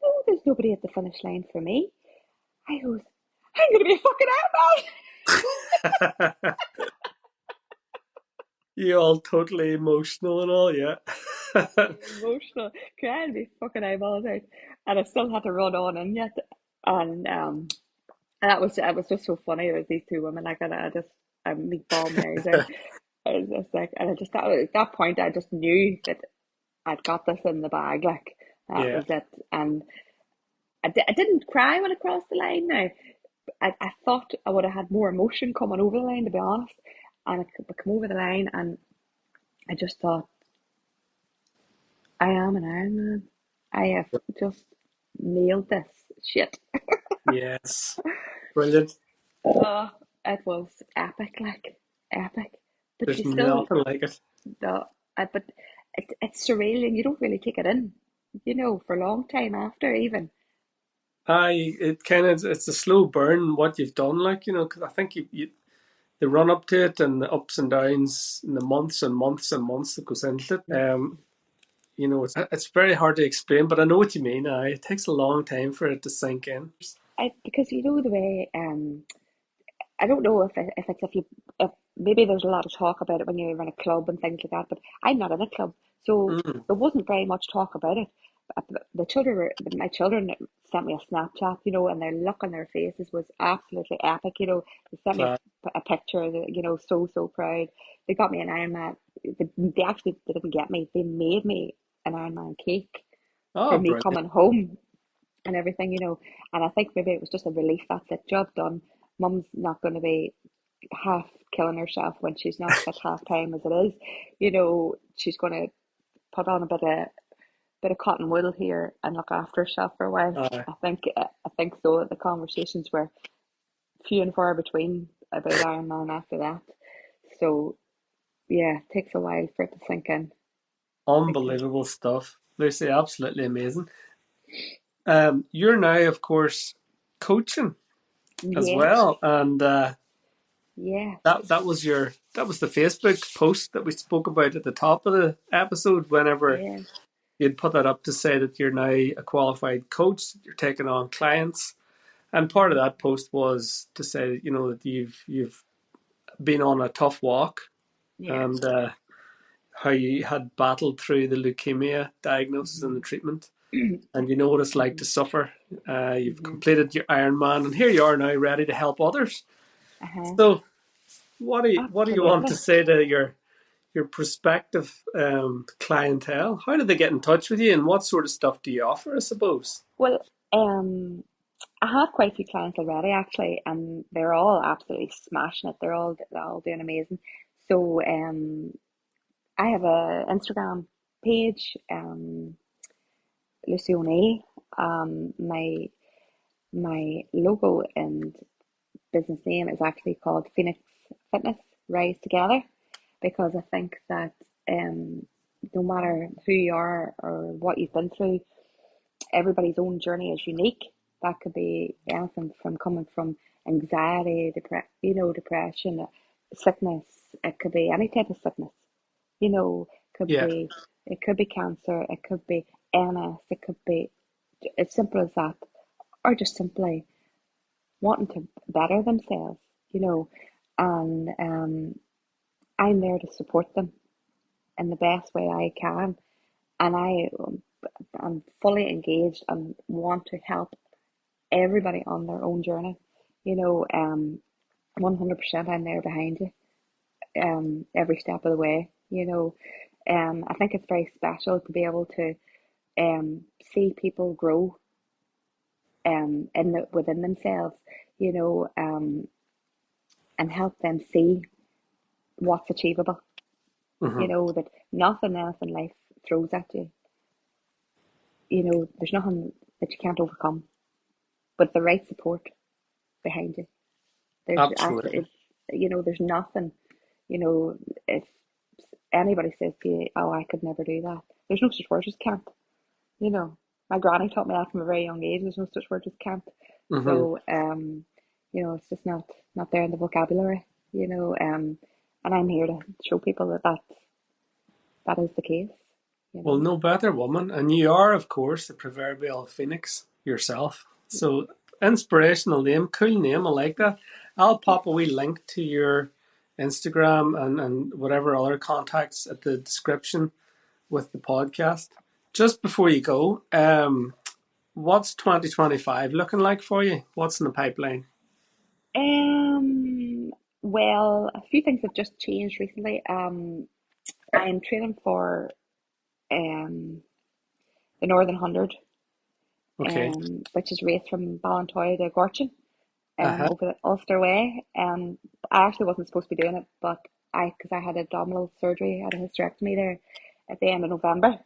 "No, there's nobody at the finish line for me." I goes, "I'm gonna be a fucking Ironman." You all totally emotional and all, yeah. Emotional, crying me fucking eyeballs out, and I still had to run on in yet, and that was just so funny. It was these two women like, and I just me bawling my eyes out. I was just like, and I just at that point I just knew that I'd got this in the bag. Like that Yeah. was it, and I didn't cry when I crossed the line. Now I thought I would have had more emotion coming over the line, to be honest, and I could come over the line, and I just thought, I am an Ironman. I have just nailed this shit. Yes. Brilliant. Oh, it was epic, like epic. But There's you still, nothing like it. the but it's surreal, and you don't really take it in, you know, for a long time after even. It kind of, it's a slow burn what you've done, like, because I think the run up to it and the ups and downs and the months and months and months that goes into it. It's very hard to explain, but I know what you mean. It takes a long time for it to sink in. Because you know the way I don't know if it's if maybe there's a lot of talk about it when you're in a club and things like that, but I'm not in a club, so Mm, there wasn't very much talk about it. The children my children sent me a Snapchat, you know, and their look on their faces was absolutely epic. You know, they sent me class. a picture, you know, so proud. They got me an Ironman. They actually didn't get me. They made me an Ironman cake for Oh, me brilliant. coming home and everything, you know. And I think maybe it was just a relief. That's it, job done. Mum's not going to be half killing herself when she's not at half time as it is. You know, she's going to put on a bit of cotton wool here and look after herself for a while. Uh, I think so. The conversations were few and far between about Ironman after that. So yeah, it takes a while for it to sink in. Sink in. Unbelievable stuff. Lucy, absolutely amazing. You're now, of course, coaching as Yes, well, and yes, that was the Facebook post that we spoke about at the top of the episode. Whenever yeah. you'd put that up to say that you're now a qualified coach, you're taking on clients, and part of that post was to say, that you've been on a tough walk, Yeah. and how you had battled through the leukemia diagnosis and the Mhm. treatment, and you know what it's like Mhm. to suffer. You've Mhm. completed your Ironman, and here you are now, ready to help others. Uh-huh. So, what do you want to Absolutely. say to your prospective clientele? How do they get in touch with you, and what sort of stuff do you offer? I suppose. Well, I have quite a few clients already actually, and they're all absolutely smashing it. They're all doing amazing. So I have a Instagram page, Lucy O'Neill. My logo and business name is actually called Phoenix Fitness Rise Together, because I think that no matter who you are or what you've been through, everybody's own journey is unique. That could be anything from coming from anxiety, depression, sickness. It could be any type of sickness. You know, could Yeah, be it could be cancer. It could be MS. It could be as simple as that, or just simply wanting to better themselves. You know, and I'm there to support them in the best way I can, and I'm fully engaged and want to help everybody on their own journey. You know, 100% I'm there behind you, every step of the way. You know, I think it's very special to be able to see people grow within themselves, you know, and help them see what's achievable. You Mm-hmm. know, that nothing else in life throws at you. You know, there's nothing that you can't overcome, but the right support behind you. There's Absolutely. absolutely, you know, there's nothing, you know, if anybody says to you, "Oh, I could never do that," there's no such word as can't. You know, my granny taught me that from a very young age. There's no such word as can't. Mm-hmm. So, you know, it's just not there in the vocabulary. You know, and I'm here to show people that is the case. You Well, know, no better woman. And you are, of course, the proverbial phoenix yourself. So, inspirational name, cool name. I like that. I'll pop a wee link to your Instagram and whatever other contacts at the description with the podcast. Just before you go, what's 2025 looking like for you? What's in the pipeline? well, a few things have just changed recently. I'm training for um the Northern 100, Okay. which is raced from Ballintoy to Gorchin, Uh-huh. over the Ulster Way. I actually wasn't supposed to be doing it, but because I had abdominal surgery, I had a hysterectomy there at the end of November,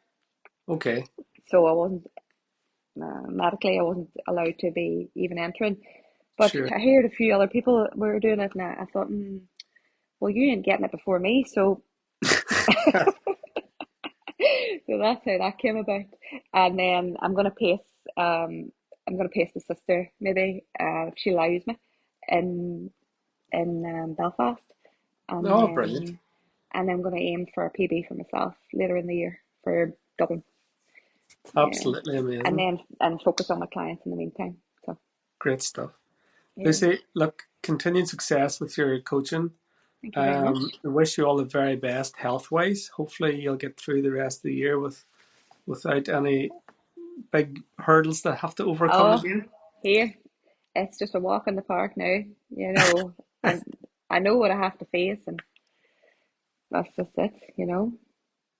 Okay. so I wasn't medically I wasn't allowed to be even entering. But Sure. I heard a few other people were doing it, and I thought, well, you ain't getting it before me, so so that's how that came about. And then um I'm gonna pace the sister maybe if she allows me in Belfast, and Oh, brilliant. then I'm gonna aim for a PB for myself later in the year for Dublin. Yeah, Absolutely and amazing. then focus on my clients in the meantime. So Great stuff. yeah, Lucy, look, continued success with your coaching. thank you very much. I wish you all the very best health wise. Hopefully, you'll get through the rest of the year without any big hurdles that have to overcome Oh, again. here it's just a walk in the park now. You know, I know what I have to face, and that's just it. You know.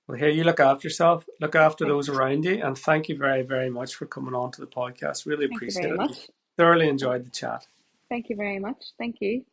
Well, here you look after yourself, look after Thank those around you, and thank you very, very much for coming on to the podcast. Really Thank you appreciate very it. much. Thoroughly enjoyed the chat. Thank you very much. Thank you.